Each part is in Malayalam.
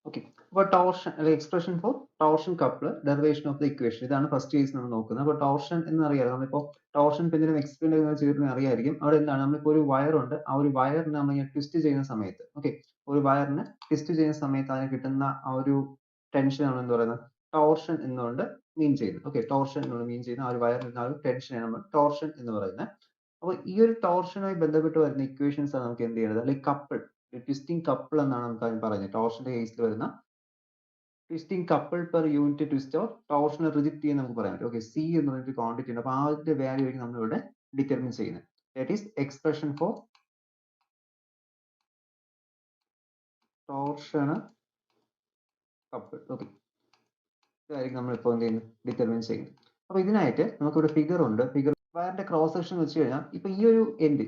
ഓക്കെ. അപ്പോൾ ടോർഷൻ അല്ലെങ്കിൽ expression for torsion couple derivation of the equation ഇതാണ് ഫസ്റ്റ് കേസ് നമ്മൾ നോക്കുന്നത്. അപ്പോൾ ടോർഷൻ എന്നറിയാലോ, നമ്മളിപ്പോൾ ടോർഷൻ പെൻഡുലം എക്സ്പെരിമെന്റ് ചെയ്തിട്ട് അറിയായിരിക്കും. അവിടെ എന്താണ്, നമ്മളിപ്പോൾ ഒരു വയർ ഉണ്ട്, ആ ഒരു വയറിനെ നമ്മൾ ഇങ്ങനെ ട്വിസ്റ്റ് ചെയ്യുന്ന സമയത്ത്, ഓക്കെ, ഒരു വയറിനെ ട്വിസ്റ്റ് ചെയ്യുന്ന സമയത്ത് അതിന് കിട്ടുന്ന ആ ഒരു ടെൻഷൻ ആണ് എന്ത് പറയുന്നത്, ടോർഷൻ എന്നുകൊണ്ട് മീൻ ചെയ്യുന്നത്. ഓക്കെ, ടോർഷൻ എന്നുകൊണ്ട് മീൻ ചെയ്യുന്ന ആ ഒരു വയറിന് ആ ഒരു ടെൻഷനാണ് നമ്മൾ ടോർഷൻ എന്ന് പറയുന്നത്. അപ്പോൾ ഈ ഒരു ടോർഷനുമായി ബന്ധപ്പെട്ട് വരുന്ന ഇക്വേഷൻസ് ആണ് നമുക്ക് എന്ത് ചെയ്യുന്നത്, അല്ലെങ്കിൽ കപ്പിൾ, ട്വിസ്റ്റിംഗ് കപ്പിൾ എന്നാണ് നമുക്ക് അതിന് പറയുന്നത്. ടോർഷന്റെ കേസിൽ വരുന്ന twisting couple per unit twist or torsional rigidity എന്ന് നമുക്ക് പറയാൻ പറ്റും. ഓക്കെ, സി എന്ന് പറഞ്ഞിട്ട് ക്വാണ്ടിറ്റി ഉണ്ട്. അപ്പോൾ ആ ഒരു വാല്യൂ ആയിരിക്കും നമ്മൾ ഇവിടെ ഡിറ്റർമിൻ ചെയ്യുന്നത്. That is expression for torsional couple. Okay, ഇതായിരിക്കും നമ്മൾ ഇപ്പോൾ എന്ത് ചെയ്യുന്നത്, ഡിറ്റർമിൻ ചെയ്യുന്നത്. അപ്പോൾ ഇതിനായിട്ട് നമുക്കിവിടെ ഫിഗർ ഉണ്ട്. ഫിഗർ വയറിന്റെ ക്രോസ് സെക്ഷൻ വെച്ച് കഴിഞ്ഞാൽ ഇപ്പൊ ഈ ഒരു എൻഡ്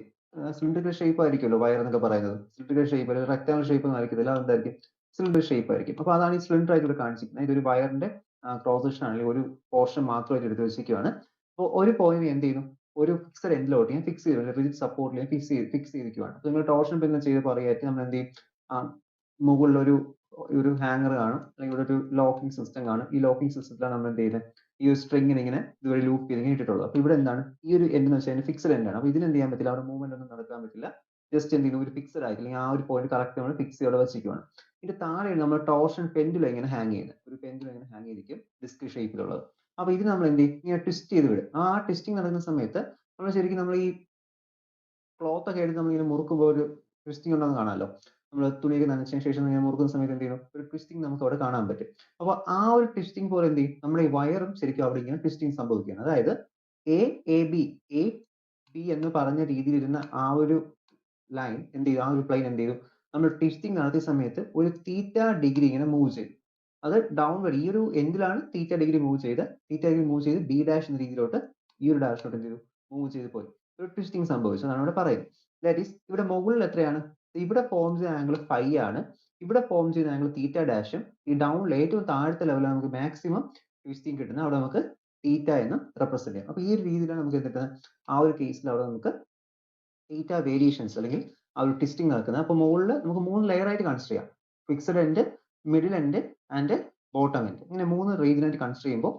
സിലിണ്ടറിക്കൽ ഷേപ്പ് ആയിരിക്കുമല്ലോ വയർ എന്നൊക്കെ പറയുന്നത്. സിലിണ്ടറിക്കൽ ഷേപ്പ് അല്ലെങ്കിൽ റെക്ടാങ്കിൾ ഷേപ്പ് ഒന്നും ആയിരിക്കത്തില്ല, അതെന്തായിരിക്കും, സിലിണ്ടർ ഷേപ്പ് ആയിരിക്കും. അപ്പോൾ അതാണ് ഈ സിലിണ്ടർ ആയിട്ട് ഇവിടെ കാണിച്ചിരിക്കുന്നത്. ഇതൊരു വയറിന്റെ ക്രോസ് സെക്ഷൻ ആണെങ്കിൽ ഒരു പോർഷൻ മാത്രമായിട്ട് എടുത്ത് വെച്ചിരിക്കുകയാണ്. അപ്പോൾ ഒരു പോയിന്റ് എന്ത് ചെയ്യുന്നു, ഒരു ഫിക്സഡ് എൻഡിലോട്ട് ഞാൻ ഫിക്സ് ചെയ്തു, റിജിഡ് സപ്പോർട്ടിൽ ഫിക്സ് ചെയ്തിരിക്കുകയാണ്. അപ്പോൾ നിങ്ങൾ ടോർഷൻ പിന്നെ ചെയ്ത് പറയായിട്ട് നമ്മൾ എന്ത് ചെയ്യും, മുകളിൽ ഒരു ഹാങ്ങർ കാണും, അല്ലെങ്കിൽ ഇവിടെ ഒരു ലോക്കിംഗ് സിസ്റ്റം കാണും. ഈ ലോക്കിംഗ് സിസ്റ്റത്തിലാണ് നമ്മൾ എന്ത് ചെയ്യുന്നത്, ഈ ഒരു സ്ട്രിങ്ങിന് ഇങ്ങനെ ഇതുവരെ ലൂപ്പ് ചെയ്ത് ഇങ്ങനെ ഇട്ടിട്ടുള്ളത്. അപ്പോൾ ഇവിടെ എന്താണ്, ഈ ഒരു എൻഡ് എന്ന് വെച്ചാൽ ഫിക്സഡ് എൻഡ് ആണ്. അപ്പോൾ ഇതിന് എന്ത് ചെയ്യാൻ പറ്റില്ല, അവിടെ മൂവ്മെന്റ് ഒന്നും നടക്കാൻ പറ്റില്ല. ജസ്റ്റ് എന്ത് ചെയ്യുന്നു, ഒരു ഫിക്സഡ് ആയിട്ട് അല്ലെങ്കിൽ ആ ഒരു പോയിന്റ് കറക്റ്റ് നമ്മൾ ഫിക്സ് ചെയ്ത് വെച്ചിരിക്കുകയാണ്. ഇതിന്റെ താഴെയാണ് നമ്മൾ ടോർഷൻ പെൻഡുലം ഇങ്ങനെ ഹാങ് ചെയ്യുന്നത്. ഒരു പെൻഡുലം ഇങ്ങനെ ഹാങ് ചെയ്തിരിക്കും, ഡിസ്ക് ഷേപ്പിലുള്ളത്. അപ്പോൾ ഇത് നമ്മൾ എന്ത് ചെയ്യും, ഇങ്ങനെ ട്വിസ്റ്റ് ചെയ്ത് വിടും. ആ ട്വിസ്റ്റിംഗ് നടക്കുന്ന സമയത്ത് നമ്മൾ ശരിക്കും നമ്മൾ ഈ ക്ലോത്ത് ഒക്കെ എടുത്ത് നമ്മളിങ്ങനെ മുറുക്കുമ്പോൾ ഒരു ട്വിസ്റ്റിംഗ് ഉണ്ടെന്ന് കാണാമല്ലോ. നമ്മൾ തുണിയൊക്കെ നനച്ചതിന് ശേഷം ഇങ്ങനെ മുറുക്കുന്ന സമയത്ത് എന്ത് ചെയ്യും, ഒരു ട്വിസ്റ്റിംഗ് നമുക്ക് അവിടെ കാണാൻ പറ്റും. അപ്പോൾ ആ ഒരു ട്വിസ്റ്റിംഗ് പോലെ എന്ത് ചെയ്യും, നമ്മുടെ ഈ വയറും ശരിക്കും അവിടെ ഇങ്ങനെ ട്വിസ്റ്റിംഗ് സംഭവിക്കുകയാണ്. അതായത് എ ബി എന്ന് പറഞ്ഞ രീതിയിലിരുന്ന ആ ഒരു ലൈൻ എന്ത് ചെയ്തു, ആ ഒരു പ്ലെയിൻ എന്ത് ചെയ്തു, നമ്മൾ ട്വിസ്റ്റിംഗ് നടത്തിയ സമയത്ത് ഒരു തീറ്റ ഡിഗ്രി ഇങ്ങനെ മൂവ് ചെയ്തു. അത് ഡൗൺവേർഡ് ഈ ഒരു എൻഡിലാണ് തീറ്റ ഡിഗ്രി മൂവ് ചെയ്ത് ബി ഡാഷ് എന്ന രീതിയിലോട്ട് ഈ ഒരു ഡാഷിലോട്ട് എന്ത് ചെയ്തു, മൂവ് ചെയ്ത് പോയി. ഒരു ട്വിസ്റ്റിംഗ് സംഭവിച്ചു എന്നാണ് ഇവിടെ പറയുന്നത്. ദാറ്റ് ഈസ് ഇവിടെ മുകളിൽ എത്രയാണ്, ഇവിടെ ഫോം ചെയ്ത ആംഗിൾ ഫൈ ആണ്, ഇവിടെ ഫോം ചെയ്ത ആംഗിൾ തീറ്റ ഡാഷും, ഈ ഡൗണിൽ ഏറ്റവും താഴത്തെ ലെവലിൽ നമുക്ക് മാക്സിമം ട്വിസ്റ്റിംഗ് കിട്ടുന്നത്. അവിടെ നമുക്ക് തീറ്റ എന്ന് റെപ്രസെന്റ് ചെയ്യാം. അപ്പോൾ ഈ ഒരു രീതിയിലാണ് നമുക്ക് എന്ത് കിട്ടുന്നത്, ആ ഒരു കേസിൽ അവിടെ നമുക്ക് തീറ്റ വേരിയേഷൻസ് അല്ലെങ്കിൽ ആ ഒരു ട്വിസ്റ്റിംഗ് നടക്കുന്നത്. അപ്പോൾ മുകളിൽ നമുക്ക് 3 ലെയർ ആയിട്ട് കൺസിഡർ ചെയ്യാം. Fixed end, middle end and bottom end. ഇങ്ങനെ 3 റീജിയൻ ആയിട്ട് കൺസിഡർ ചെയ്യുമ്പോൾ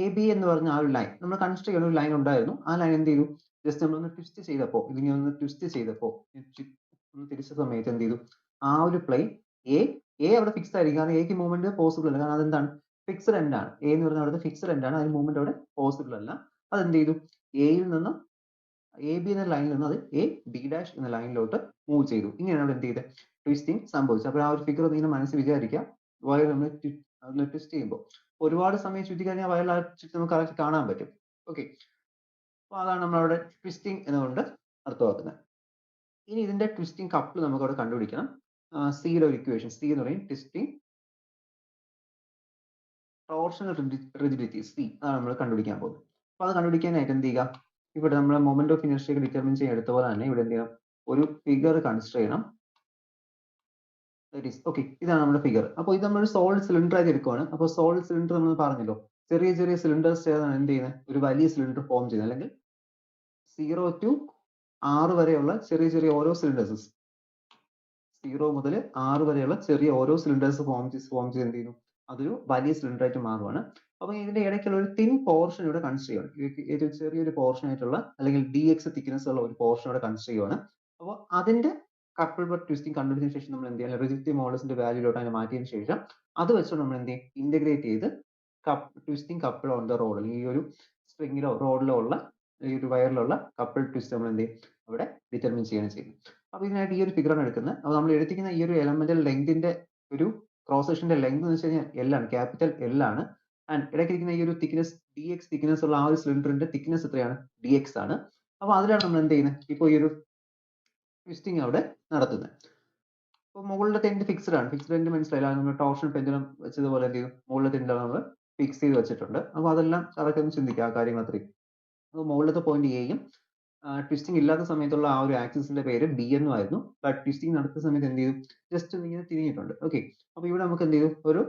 എ ബി എന്ന് പറഞ്ഞ ആ ഒരു ലൈൻ നമ്മൾ കൺസിഡർ ചെയ്യുന്ന ഒരു ലൈൻ ഉണ്ടായിരുന്നു. ആ ലൈൻ എന്ത് ചെയ്തു, ജസ്റ്റ് നമ്മളൊന്ന് ട്വിസ്റ്റ് ചെയ്തപ്പോൾ, ഇതിങ്ങനെ ഒന്ന് ട്വിസ്റ്റ് ചെയ്തപ്പോൾ ഒന്ന് തിരിച്ച സമയത്ത് എന്ത് ചെയ്തു, ആ ഒരു പ്ലെയിൻ എ അവിടെ ഫിക്സ്ഡ് ആയിരിക്കും. കാരണം എക്ക് മൂവ്മെന്റ് പോസിബിൾ അല്ല, കാരണം അതെന്താണ്, ഫിക്സഡ് എൻഡ് ആണ്. എ എന്ന് പറഞ്ഞാൽ അവിടുത്തെ ഫിക്സഡ് എൻഡ് ആണ്, അതിന് മൂവ്മെന്റ് അവിടെ പോസിബിൾ അല്ല. അതെന്ത് ചെയ്തു, എയിൽ നിന്ന് എ ബി എന്ന ലൈനിൽ നിന്ന് അത് എ ബി ഡാഷ് എന്ന ലൈനിലോട്ട് മൂവ് ചെയ്തു. ഇങ്ങനെയാണ് അവിടെ എന്ത് ചെയ്തത്, ട്വിസ്റ്റിംഗ് സംഭവിച്ചത്. അപ്പോൾ ആ ഒരു ഫിഗർ ഒന്ന് ഇങ്ങനെ മനസ്സിൽ വിചാരിക്കാം. വയർ നമ്മൾ ട്വിസ്റ്റ് ചെയ്യുമ്പോൾ ഒരുപാട് സമയം ചുറ്റി കഴിഞ്ഞാൽ വയറിൽ ആ ചുറ്റി നമുക്ക് കറക്റ്റ് കാണാൻ പറ്റും. ഓക്കെ, അപ്പോൾ അതാണ് നമ്മളവിടെ ട്വിസ്റ്റിംഗ് എന്നുകൊണ്ട് അർത്ഥമാക്കുന്നത്. ഇനി ഇതിന്റെ ട്വിസ്റ്റിംഗ് കപ്പിൾ നമുക്ക് അവിടെ കണ്ടുപിടിക്കണം. സിയുടെ ഒരു ഇക്വേഷൻ, സി എന്ന് പറയും ട്വിസ്റ്റിംഗ് ടോർഷണൽ റിജിഡിറ്റി, സി അതാണ് നമ്മൾ കണ്ടുപിടിക്കാൻ പോകുന്നത്. അപ്പോൾ അത് കണ്ടുപിടിക്കാനായിട്ട് എന്ത് ചെയ്യുക, ഇവിടെ നമ്മൾ മൊമെന്റ് ഓഫ് ഇനർഷ്യ ഡിറ്റർമിൻ ചെയ്യാൻ എടുത്ത പോലെ തന്നെ ഇവിടെ എന്ത് ചെയ്യണം, ഒരു ഫിഗർ കൺസിഡർ ചെയ്യണം. ഓക്കെ, ഇതാണ് നമ്മുടെ ഫിഗർ. അപ്പോൾ ഇത് നമ്മൾ സോളിഡ് സിലിണ്ടർ ആയിട്ട് എടുക്കുവാണ്. അപ്പോൾ സോളിഡ് സിലിണ്ടർ നമ്മൾ പറഞ്ഞല്ലോ, ചെറിയ ചെറിയ സിലിണ്ടേഴ്സ് ചേർന്നാണ് എന്ത് ചെയ്യുന്നത്, ഒരു വലിയ സിലിണ്ടർ ഫോം ചെയ്യുന്നത്. അല്ലെങ്കിൽ 0 to 6 വരെയുള്ള ചെറിയ ചെറിയ ഓരോ സിലിണ്ടേഴ്സ്, 0 മുതൽ 6 വരെയുള്ള ചെറിയ ഓരോ സിലിണ്ടേഴ്സ് ഫോം ചെയ്ത് എന്ത് ചെയ്യുന്നു, അതൊരു വലിയ സിലിണ്ടർ ആയിട്ട് മാറുവാണ്. അപ്പോൾ ഇതിന്റെ ഇടയ്ക്കുള്ള ഒരു തിൻ പോർഷൻ ഇവിടെ കൺസിഡർ ചെയ്യണം. ഏറ്റവും ചെറിയൊരു പോർഷൻ ആയിട്ടുള്ള അല്ലെങ്കിൽ dx തിക്നെസ് ഉള്ള ഒരു പോർഷൻ ഇവിടെ കൺസിഡർ ചെയ്യുവാണ്. അപ്പോൾ അതിന്റെ കപ്പിൾ ബട്ട് ട്വിസ്റ്റിംഗ് കണ്ടുപിടിച്ചതിന് ശേഷം നമ്മൾ എന്ത് ചെയ്യണം, റിജിഡിറ്റി മോഡൽസിന്റെ വാല്യൂലോട്ട് അതിനെ മാറ്റിയതിന് ശേഷം അത് വെച്ചുകൊണ്ട് നമ്മൾ എന്ത് ചെയ്യും, ഇന്റഗ്രേറ്റ് ചെയ്ത് twisting couple on the road, അല്ലെങ്കിൽ ഈ ഒരു സ്പ്രിങ്ങിലോ റോഡിലോ ഉള്ള ഈ ഒരു വയറിലുള്ള കപ്പിൾ ട്വിസ്റ്റ് നമ്മൾ എന്ത് ചെയ്യും, അവിടെ ഡിറ്റർമിൻ ചെയ്യാണ് ചെയ്യുന്നത്. അപ്പോൾ ഇതിനായിട്ട് ഈ ഒരു ഫിഗറാണ് എടുക്കുന്നത്. അപ്പോൾ നമ്മൾ എടുത്തിരിക്കുന്ന ഈ ഒരു എലമെന്റൽ ലെങ്തിന്റെ ഒരു ക്രോസ് സെക്ഷന്റെ ലെങ്ത് എന്ന് വെച്ച് കഴിഞ്ഞാൽ എൽ ആണ്, ക്യാപിറ്റൽ എൽ ആണ്. ആൻഡ് ഇടയ്ക്കിരിക്കുന്ന ഈ ഒരു തിക്നെസ് dx തിക്നെസ് ഉള്ള ആ ഒരു സിലിണ്ടറിന്റെ തിക്നെസ് എത്രയാണ്, dx ആണ്. അപ്പോൾ അതിലാണ് നമ്മൾ എന്ത് ചെയ്യുന്നത്, ഇപ്പോൾ ഈ ഒരു ട്വിസ്റ്റിംഗ് അവിടെ നടത്തുന്നത്. അപ്പോൾ മുകളിലത്തെ എൻഡ് ഫിക്സ്ഡ് ആണ്. ഫിക്സ്ഡ് എൻഡ് മനസ്സിലായില്ല, നമ്മൾ ടോർഷൻ പെൻഡുലം വെച്ചതുപോലെ എന്ത് ചെയ്യും, മുകളിലത്തെ എൻഡ് നമ്മൾ ഫിക്സ് ചെയ്ത് വെച്ചിട്ടുണ്ട്. അപ്പോൾ അതെല്ലാം കറക്റ്റ് ഒന്ന് ചിന്തിക്കുക, ആ കാര്യങ്ങൾ അത്രയും. അപ്പോൾ മുകളിലത്തെ പോയിന്റ് എയും ട്വിസ്റ്റിംഗ് ഇല്ലാത്ത സമയത്തുള്ള ആ ഒരു ആക്സിസിന്റെ പേര് ബി എന്നുമായിരുന്നു. ബട്ട് ട്വിസ്റ്റിംഗ് നടത്തുന്ന സമയത്ത് എന്ത് ചെയ്തു, ജസ്റ്റ് ഒന്ന് ഇങ്ങനെ തിരിഞ്ഞിട്ടുണ്ട്. ഓക്കെ, അപ്പോൾ ഇവിടെ നമുക്ക് എന്ത് ചെയ്തു, ഒരു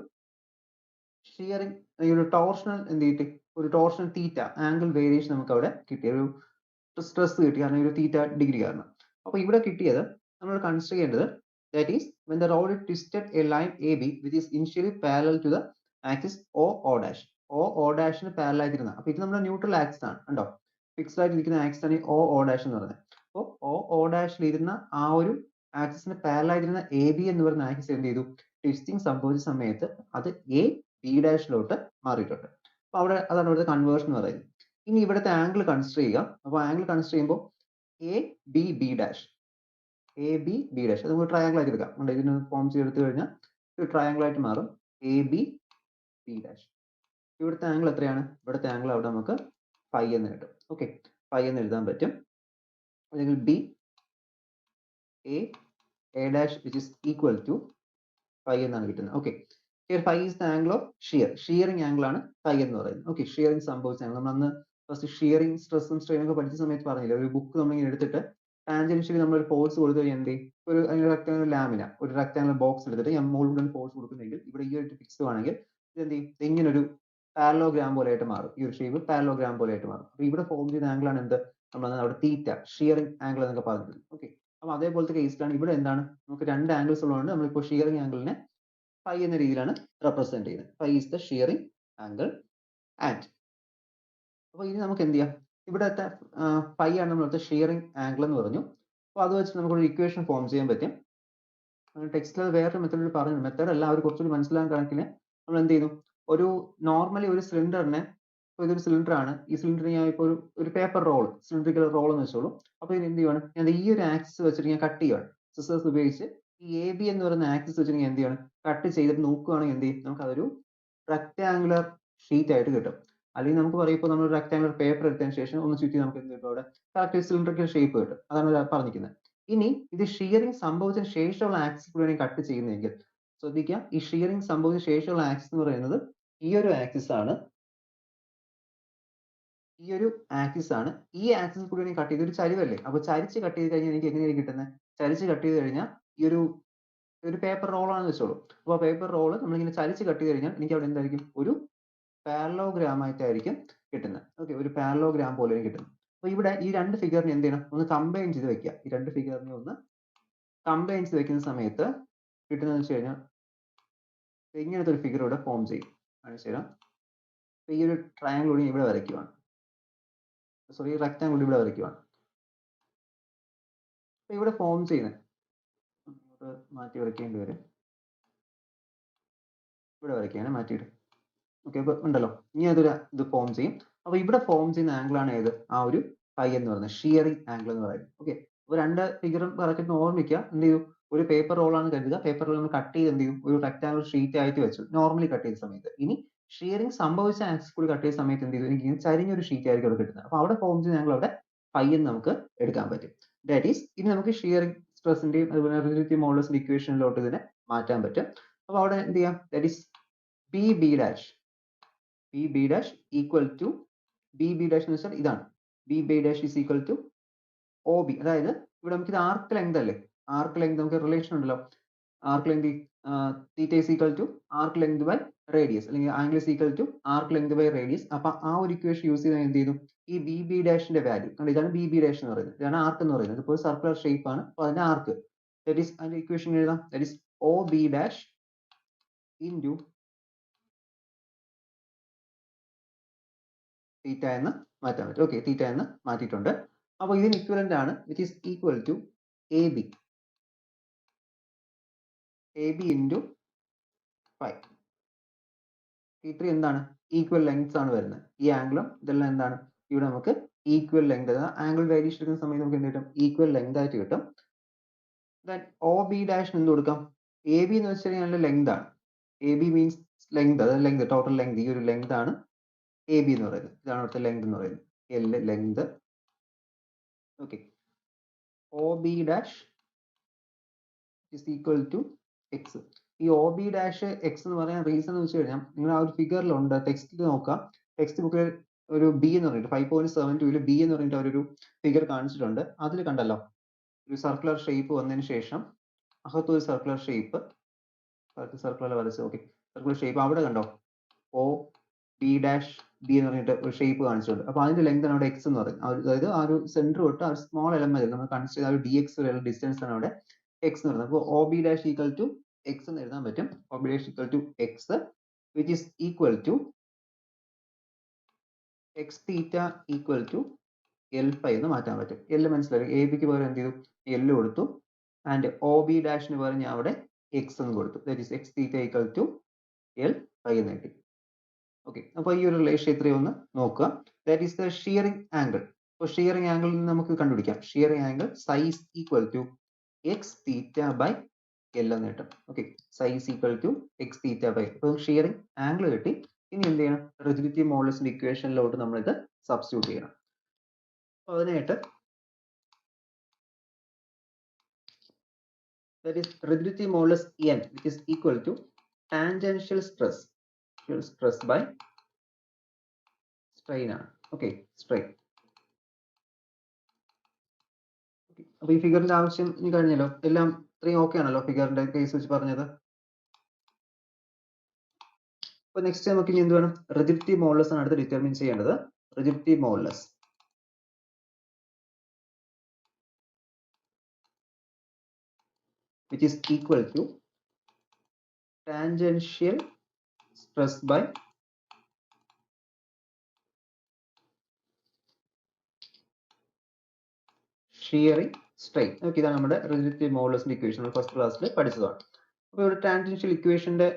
ഷിയറിംഗ്, ഒരു ടോർഷണൽ എന്ത് കിട്ടി, ഒരു ടോർഷണൽ തീറ്റ ആംഗിൾ വേരിയേഷൻ നമുക്ക് അവിടെ കിട്ടി, ഒരു സ്ട്രെസ് കിട്ടി, കാരണം ഒരു തീറ്റ ഡിഗ്രി കാരണം. അപ്പോൾ ഇവിടെ കിട്ടിയത് നമ്മൾ കൺസിഡർ ചെയ്യേണ്ടത് That is, when the rod twisted a line AB which is initially parallel to the axis O dash. O ഡാഷിന് പാരലൽ ആയിട്ടിരുന്ന, അപ്പൊ ഇത് നമ്മുടെ ന്യൂട്രൽ ആക്സിസ് ആണ് കണ്ടോ, ഫിക്സ്ഡ് ആയിട്ടിരിക്കുന്ന ആക്സിസ് ആണ് O ഡാഷ് എന്ന് പറയുന്നത്. അപ്പോൾ O ഡാഷിൽ ഇരുന്ന ആ ഒരു ആക്സിസിന് പാരലൽ ആയിട്ടിരുന്ന AB എന്ന് പറയുന്ന ആക്സിസ് എന്ത് ചെയ്തു, ട്വിസ്റ്റിംഗ് സംഭവിച്ച സമയത്ത് അത് AB ഡാഷിലോട്ട് മാറിയിട്ടുണ്ട്. അപ്പൊ അവിടെ അതാണ് ഇവിടുത്തെ കൺവേർഷൻ എന്ന് പറയുന്നത്. ഇനി ഇവിടുത്തെ ആംഗിൾ കൺസിഡർ ചെയ്യുക. അപ്പോൾ ആംഗിൾ കൺസിഡർ ചെയ്യുമ്പോൾ AB ഡാഷ് അത് നമുക്ക് ട്രയാങ്കിൾ ആയിട്ട് എടുക്കാം. ഇതിന് ഫോം ചെയ്തെടുത്തു കഴിഞ്ഞാൽ ഒരു ട്രയാങ്കിൾ ആയിട്ട് മാറും. AB dash. ഇവിടുത്തെ ആംഗിൾ എത്രയാണ്? ഇവിടുത്തെ ആംഗിൾ അവിടെ നമുക്ക് ഫൈ എന്ന് കിട്ടും. ഓക്കെ, ഫൈ എന്ന് എഴുതാൻ പറ്റും. അല്ലെങ്കിൽ A dash which is equal to phi എന്നാണ് കിട്ടുന്നത്. Okay, here phi is the angle of shear. Shearing angle ആണ് ഫൈ എന്ന് പറയുന്നത്. ഓക്കെ, ഷിയറിംഗ് സംഭവിച്ച ആംഗിൾ നമ്മൾ അന്ന് ഫസ്റ്റ് ഷിയറിംഗ് സ്ട്രെസ്സും സ്ട്രെയിനും ഒക്കെ പഠിച്ച സമയത്ത് പറഞ്ഞില്ല, ഒരു ബുക്ക് നമ്മളിങ്ങനെ എടുത്തിട്ട് ടാൻജൻഷ്യലി നമ്മൾ ഒരു ഫോഴ്സ് കൊടുത്തു കഴിഞ്ഞാൽ എന്ത് ചെയ്യും, ഒരു റെക്ടാംഗുലർ ലാമിന, ഒരു റെക്ടാംഗുലർ ബോക്സ് എടുത്തിട്ട് ഞാൻ മുകളിൽ ഫോഴ്സ് കൊടുക്കുന്നെങ്കിൽ ഇവിടെ ഈ ഒരു ഫിക്സ് ആണെങ്കിൽ ഇത് എന്ത് ചെയ്യും, ഇങ്ങനെ ഒരു പാരലോഗ്രാം പോലെ ആയിട്ട് മാറും. ഈ ഒരു ഷേപ്പ് പാരലോഗ്രാം പോലെ ആയിട്ട് മാറും. അപ്പൊ ഇവിടെ ഫോം ചെയ്ത ആംഗിൾ ആണ് എന്ത്, നമ്മൾ അവിടെ തീറ്റ, ഷിയറിംഗ് ആംഗിൾ എന്നൊക്കെ പറഞ്ഞിട്ടുണ്ട്. ഓക്കെ, അപ്പൊ അതേപോലത്തെ കേസിലാണ് ഇവിടെ എന്താണ്, നമുക്ക് രണ്ട് ആംഗിൾസ് ഉള്ളതുകൊണ്ട് നമ്മളിപ്പോൾ ഷിയറിംഗ് ആംഗിളിനെ ഫൈ എന്ന രീതിയിലാണ് റെപ്രസെന്റ് ചെയ്യുന്നത്. Phi is the shearing angle and. അപ്പൊ ഇനി നമുക്ക് എന്ത് ചെയ്യാം, ഇവിടത്തെ ഫൈ ആണ് നമ്മളത്തെ ഷിയറിംഗ് ആംഗിൾ എന്ന് പറഞ്ഞു. അപ്പൊ അത് വെച്ച് നമുക്കൊരു ഇക്വേഷൻ ഫോം ചെയ്യാൻ പറ്റും. ടെക്സ്റ്റിൽ വേറൊരു മെത്തേഡിൽ പറഞ്ഞു, മെത്തേഡ് അല്ല, അവർ കുറച്ചുകൂടി മനസ്സിലാക്കാൻ കണക്കിന് നമ്മൾ എന്ത് ചെയ്യുന്നു, ഒരു നോർമലി ഒരു സിലിണ്ടറിനെ, ഇതൊരു സിലിണ്ടർ ആണ്, ഈ സിലിണ്ടർ ഞാൻ ഇപ്പോൾ ഒരു പേപ്പർ റോൾ, സിലിണ്ടറിക്കൽ റോൾ എന്ന് വെച്ചോളൂ. അപ്പൊ ഇത് എന്ത് ചെയ്യുവാണ്, ഞാൻ ഈ ഒരു ആക്സിസ് വെച്ചിട്ട് ഞാൻ കട്ട് ചെയ്യുകയാണ്. സിസേഴ്സ് ഉപയോഗിച്ച് ഈ AB എന്ന് പറയുന്ന ആക്സിസ് വെച്ചിട്ട് ഞാൻ എന്ത് ചെയ്യണം, കട്ട് ചെയ്തിട്ട് നോക്കുകയാണെങ്കിൽ എന്ത് ചെയ്യും, നമുക്ക് അതൊരു റെക്ടാംഗുലർ ഷീറ്റ് ആയിട്ട് കിട്ടും. അല്ലെങ്കിൽ നമുക്ക് പറയും, ഇപ്പോൾ നമ്മൾ റെക്ടാംഗുലർ പേപ്പർ എടുത്തതിന് ശേഷം ഒന്ന് ചുറ്റി നമുക്ക് എന്ത് കിട്ടും, അവിടെ കറക്റ്റ് സിലിണ്ടറിക്കൽ ഷേപ്പ് കിട്ടും. അതാണ് പറഞ്ഞിരിക്കുന്നത്. ഇനി ഇത് ഷിയറിംഗ് സംഭവിച്ചതിന് ശേഷമുള്ള ആക്സിസ് കൂടെയാണ് കട്ട് ചെയ്യുന്നതെങ്കിൽ ശ്രദ്ധിക്കുക, ഈ ഷിയറിംഗ് സംഭവിച്ച ശേഷമുള്ള ആക്സിസ് എന്ന് പറയുന്നത് ഈ ഒരു ആക്സിസ് ആണ്. ഈ ഒരു ആക്സിസ് ആണ്. ഈ ആക്സിസ് കൂടി കട്ട് ചെയ്ത്, ഒരു ചരിവല്ലേ, അപ്പൊ ചരിച്ച് കട്ട് ചെയ്ത് കഴിഞ്ഞാൽ എനിക്ക് എങ്ങനെയാണ് കിട്ടുന്നത്, ചരിച്ച് കട്ട് ചെയ്ത് കഴിഞ്ഞാൽ ഈ ഒരു പേപ്പർ റോൾ ആണെന്ന് വെച്ചോളൂ. അപ്പോൾ പേപ്പർ റോള് നമ്മളിങ്ങനെ ചരിച്ച് കട്ട് ചെയ്ത് കഴിഞ്ഞാൽ എനിക്ക് അവിടെ എന്തായിരിക്കും, ഒരു പാരലോഗ്രാം ആയിട്ടായിരിക്കും കിട്ടുന്നത്. ഓക്കെ, ഒരു പാരലോഗ്രാം പോലെ കിട്ടുന്നത്. അപ്പൊ ഇവിടെ ഈ രണ്ട് ഫിഗറിനെ എന്ത് ചെയ്യണം, ഒന്ന് കമ്പൈൻ ചെയ്ത് വെക്കുക. ഈ രണ്ട് ഫിഗറിനെ ഒന്ന് കമ്പൈൻ ചെയ്ത് വെക്കുന്ന സമയത്ത് കിട്ടുന്നതെന്ന് വെച്ച് കഴിഞ്ഞാൽ ഇങ്ങനത്തെ ഒരു ഫിഗർ ഇവിടെ ഫോം ചെയ്യും. കാണിച്ചു തരാം. ഈ ഒരു ട്രയാങ്കിൾ കൂടി ഇവിടെ വരയ്ക്കുവാണ്, സോറി റെക്ടാങ്കിൾ കൂടി ഇവിടെ വരയ്ക്കുവാണ്. ഇവിടെ ഫോം ചെയ്യുന്നത് മാറ്റി വരയ്ക്കേണ്ടി വരും. ഇവിടെ വരയ്ക്കാണ് മാറ്റിയിട്ട്. ഓക്കെ, അപ്പൊ ഉണ്ടല്ലോ, ഇനി അതൊരു ഇത് ഫോം ചെയ്യും. അപ്പൊ ഇവിടെ ഫോം ചെയ്യുന്ന ആംഗിൾ ആണ് ഏത്, ആ ഒരു ഫൈ എന്ന് പറയുന്നത്, ഷിയറിംഗ് ആംഗിൾ എന്ന് പറയുന്നത്. ഓക്കെ, അപ്പൊ രണ്ട് ഫിഗറും കറക്റ്റ് ഓർമ്മിക്കുക. എന്ത് ചെയ്യും, ഒരു പേപ്പർ റോൾ ആണ് കരുതുക. പേപ്പർ റോൾ നമ്മൾ കട്ട് ചെയ്ത് എന്ത് ചെയ്യും, ഒരു റെക്ടാംഗുലർ ഷീറ്റ് ആയിട്ട് വെച്ചു നോർമലി കട്ട് ചെയ്ത സമയത്ത്. ഇനി ഷിയറിംഗ് സംഭവിച്ച ആക്സിസ് കൂടി കട്ട് ചെയ്ത സമയത്ത് എന്ത് ചെയ്തു, എനിക്ക് ചരിഞ്ഞൊരു ഷീറ്റ് ആയിരിക്കും അവിടെ കിട്ടുന്നത്. അപ്പൊ അവിടെ ഫോം ചെയ്യുന്ന ആംഗിൾ അവിടെ ഫൈ എന്ന് നമുക്ക് എടുക്കാൻ പറ്റും. ദാറ്റ് ഈസ്, ഇനി നമുക്ക് ഷിയറിംഗ് സ്ട്രെസിന്റെയും അതുപോലെ റിലേറ്റീവ് മോഡുലസിന്റെ ഇക്വേഷനിലോട്ട് ഇതിനെ മാറ്റാൻ പറ്റും. അപ്പൊ അവിടെ എന്ത് ചെയ്യാം, that is BB dash equal to BB dash എന്ന് വെച്ചാൽ ഇതാണ്, BB dash is equal to OB. അതായത് ഇവിടെ നമുക്ക് ഇത് ആർക്ക് ലെങ്ത് അല്ലേ, ആർക്ക് ലെങ്ത് നമുക്ക് റിലേഷൻ ഉണ്ടല്ലോ, arc length theta is equal to arc length by radius, അല്ലെങ്കിൽ angle is equal to arc length by radius. അപ്പൊ ആ ഒരു ഇക്വേഷൻ യൂസ് ചെയ്ത് എന്ത് ചെയ്തു, ഈ BB ഡാഷിന്റെ വാല്യൂ, ഇതാണ് BB ഡാഷ് എന്ന് പറയുന്നത്, ഇതാണ് ആർക്ക് എന്ന് പറയുന്നത്. ഇപ്പോൾ സർക്കുലർ ഷേപ്പ് ആണ്, അപ്പൊ അതിന്റെ ആർക്ക്, ദാറ്റ് ഈസ് അതിന്റെ ഇക്വേഷൻ എഴുതാം, that is OB dash into തീറ്റ എന്ന് മാറ്റാൻ പറ്റും. ഓക്കെ, തീറ്റ എന്ന് മാറ്റിയിട്ടുണ്ട്. അപ്പൊ ഇതിന് ഇക്വലന്റ് ആണ്, which is equal to AB into 5. T3 എന്താണ്, ഈക്വൽ ലെങ്ത്സ് ആണ് വരുന്നത്. ഈ ആംഗിളും ഇതെല്ലാം എന്താണ്, ഇവിടെ നമുക്ക് ഈക്വൽ ലെങ്ത്, ആംഗിൾ വേരിയേഷൻ എടുക്കുന്ന സമയത്ത് നമുക്ക് എന്ത് കിട്ടും, ഈക്വൽ ലെങ്ത് ആയിട്ട് കിട്ടും. ദെൻ OB ഡാഷിന് എന്ത് കൊടുക്കാം, AB എന്ന് വെച്ച് കഴിഞ്ഞാൽ ലെങ്ത് ആണ്. AB മീൻസ് ലെങ്ത്, അതായത് ലെങ്ത്, ടോട്ടൽ ലെങ്ത്, ഈ ഒരു ലെങ്ത് ആണ് AB എന്ന് പറയുന്നത്. ഇതാണ് അവിടുത്തെ ലെങ്ത് എന്ന് പറയുന്നത്, L length. Okay, OB dash is equal to X. ഈ OB ഡാഷ് X എന്ന് പറയാൻ റീസൺ എന്ന് വെച്ച് കഴിഞ്ഞാൽ, നിങ്ങൾ ആ ഒരു ഫിഗറിലുണ്ട്, ടെക്സ്റ്റിൽ നോക്കാം, ടെക്സ്റ്റ് ബുക്കിൽ ഒരു B എന്ന് പറഞ്ഞിട്ട് 5.72 B എന്ന് പറഞ്ഞിട്ട് അവരൊരു ഫിഗർ കാണിച്ചിട്ടുണ്ട്. അതിൽ കണ്ടല്ലോ, ഒരു സർക്കുലർ ഷേപ്പ് വന്നതിന് ശേഷം അകത്തൊരു സർക്കുലർ ഷേപ്പ്, സർക്കുലർ വരച്ച്, ഓക്കെ, സർക്കുലർ ഷേപ്പ് അവിടെ കണ്ടോ, OB ഡാഷ് B എന്ന് പറഞ്ഞിട്ട് ഒരു ഷേപ്പ് കാണിച്ചിട്ടുണ്ട്. അപ്പൊ അതിന്റെ ലെങ്ത് ആണ് അവിടെ X എന്ന് പറയുന്നത്. അതായത് ആ ഒരു സെന്റർ തൊട്ട് ആ ഒരു സ്മോൾ എലമെന്റ് നമ്മൾ കൺസിഡർ ചെയ്ത ആ ഒരു DX വരെയുള്ള ഡിസ്റ്റൻസ് ആണ് അവിടെ എക്സ് എന്ന് പറയുന്നത്. അപ്പോൾ O B dash equal to X എന്ന് എഴുതാൻ പറ്റും. O B dash equal to X which is equal to X theta equal to L phi എന്ന് മാറ്റാൻ പറ്റും. എൽ മനസ്സിലായി. എ ബിക്ക് പകരം എന്ത് ചെയ്തു, എൽ കൊടുത്തു. ആൻഡ് ഒ ബി ഡാഷിന് പകരം ഞാൻ അവിടെ എക്സ് എന്ന് കൊടുത്തു. That is X theta equal to L phi എന്ന് കിട്ടി. ഓക്കെ, അപ്പോൾ ഈ ഒരു റിലേഷൻ എത്രയൊന്ന് നോക്കുക. That is the shearing angle. അപ്പോൾ ഷിയറിംഗ് ആംഗിളിൽ നിന്ന് നമുക്ക് കണ്ടുപിടിക്കാം. Shearing angle size equal to X theta by L എന്ന് കിട്ടും. Okay, size equal to X theta by. അപ്പോൾ ഷിയറിംഗ് ആംഗിൾ കിട്ടി. ഇനി എന്ത് ചെയ്യണം, റിജിഡിറ്റി മോഡുലസിന്റെ ഇക്വേഷനിലോട്ട് നമ്മൾ ഇത് സബ്സ്റ്റിറ്റ്യൂട്ട് ചെയ്യണം. അപ്പോൾ അതിനായിട്ട് that is rigidity modulus n which is equal to tangential stress by strain ആണ്. Okay, strain. അപ്പൊ ഈ ഫിഗറിന്റെ ആവശ്യം ഇനി കഴിഞ്ഞല്ലോ. എല്ലാം ഇത്രയും ഓക്കെ ആണല്ലോ ഫിഗറിന്റെ കേസ് വെച്ച് പറഞ്ഞത്. അപ്പൊ നെക്സ്റ്റ് നമുക്ക് ഇനി എന്ത് വേണം, റിജിഡിറ്റി മോഡുലസ് ആണ് അടുത്ത് ഡിറ്റർമിൻ ചെയ്യേണ്ടത്. Rigidity modulus which is equal to tangential stress by shearing strain. Okay, ഇതാണ് നമ്മുടെ റിജിഡിറ്റി മോഡുലസിന്റെ ഇക്വേഷൻ. നമ്മൾ ഫസ്റ്റ് ക്ലാസ്സിൽ പഠിച്ചതാണ്. അപ്പോൾ ഇവിടെ ടാൻജൻഷ്യൽ ഇക്വേഷന്റെ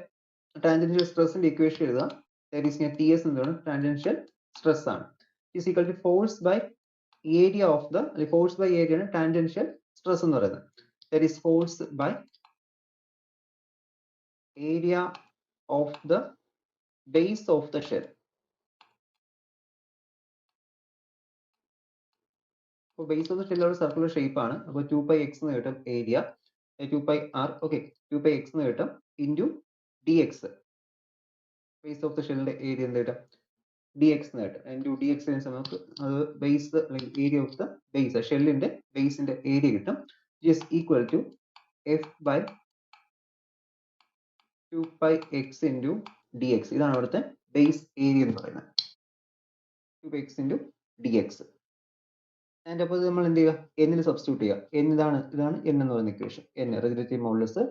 ടാൻജൻഷ്യൽ സ്ട്രെസിന്റെ ഇക്വേഷൻ എഴുതാം. ദാറ്റ് ഈസ് ഞാൻ ടി എസ് എന്താണ്, ടാൻജൻഷ്യൽ സ്ട്രെസ് ആണ്. Is equal to force by area of the, അല്ലെങ്കിൽ ഫോഴ്സ് ബൈ ഏരിയ ആണ് ടാൻജൻഷ്യൽ സ്ട്രെസ് എന്ന് പറയുന്നത്. That is force by area of the base of the shell. അപ്പോൾ ബേസ് ഓഫ് ദ ഷെൽ ഒരു സർക്കുലർ ഷേപ്പ് ആണ്. അപ്പോൾ 2π x എന്ന് കിട്ടും ഏരിയ, 2πr. ഓക്കെ, 2π x എന്ന് കിട്ടും into D X. Base of the ഷെല്ലിന്റെ ഏരിയ എന്ത് കിട്ടും, ഡി എക്സ് എന്ന് കിട്ടും. ഇൻറ്റു ഡി എക്സ് നമുക്ക് അത് ബേസ് അല്ലെങ്കിൽ ഏരിയ ഓഫ് ദ ബേസ്, ഷെല്ലിന്റെ ബേസിന്റെ ഏരിയ കിട്ടും. is equal to f by 2π x into dx. ഇതാണ് അവിടുത്തെ ബേസ് ഏരിയ എന്ന് പറയുന്നത്. 2π x into dx. ആൻഡ് അപ്പോൾ നമ്മൾ എന്ത് ചെയ്യുക, എന്നിൽ സബ്സ്റ്റിറ്റ്യൂട്ട് ചെയ്യുക. n ഇതാണ് n എന്ന് പറയുന്ന equation. n rigidity modulus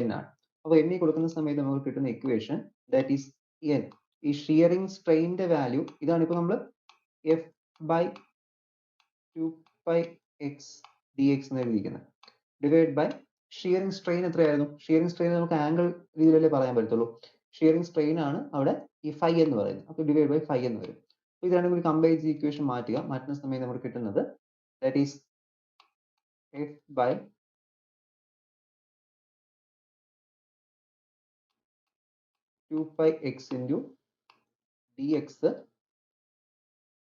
n ആണ്. അപ്പോൾ n കൊടുക്കുന്ന സമയത്ത് നമുക്ക് കിട്ടുന്ന ഇക്വേഷൻ ദാറ്റ് ഈസ് n. ഈ ഷിയറിംഗ് സ്ട്രെയിനിന്റെ വാല്യൂ ഇതാണ്. ഇപ്പോൾ നമ്മൾ f by 2π x dx എന്ന് എഴുതിയിരിക്കുന്നത്. ഡിവൈഡ് ബൈ ഷിയറിംഗ് സ്ട്രെയിൻ എത്രയായിരുന്നു, ഷിയറിംഗ് സ്ട്രെയിൻ നമുക്ക് ആംഗിൾ രീതിയിലല്ലേ പറയാൻ പറ്റത്തുള്ളൂ. ഷിയറിംഗ് സ്ട്രെയിൻ ആണ് അവിടെ ഈ ഫൈ എന്ന് പറയുന്നത്. അപ്പോൾ ഡിവൈഡ് ബൈ ഫൈ എന്ന് വരും. അപ്പോൾ ഇത് രണ്ടും കൂടി കമ്പയർ ചെയ്ത് ഇക്വേഷൻ മാറ്റുക. മാറ്റുന്ന സമയത്ത് നമുക്ക് കിട്ടുന്നത് that is f by 2π x into dx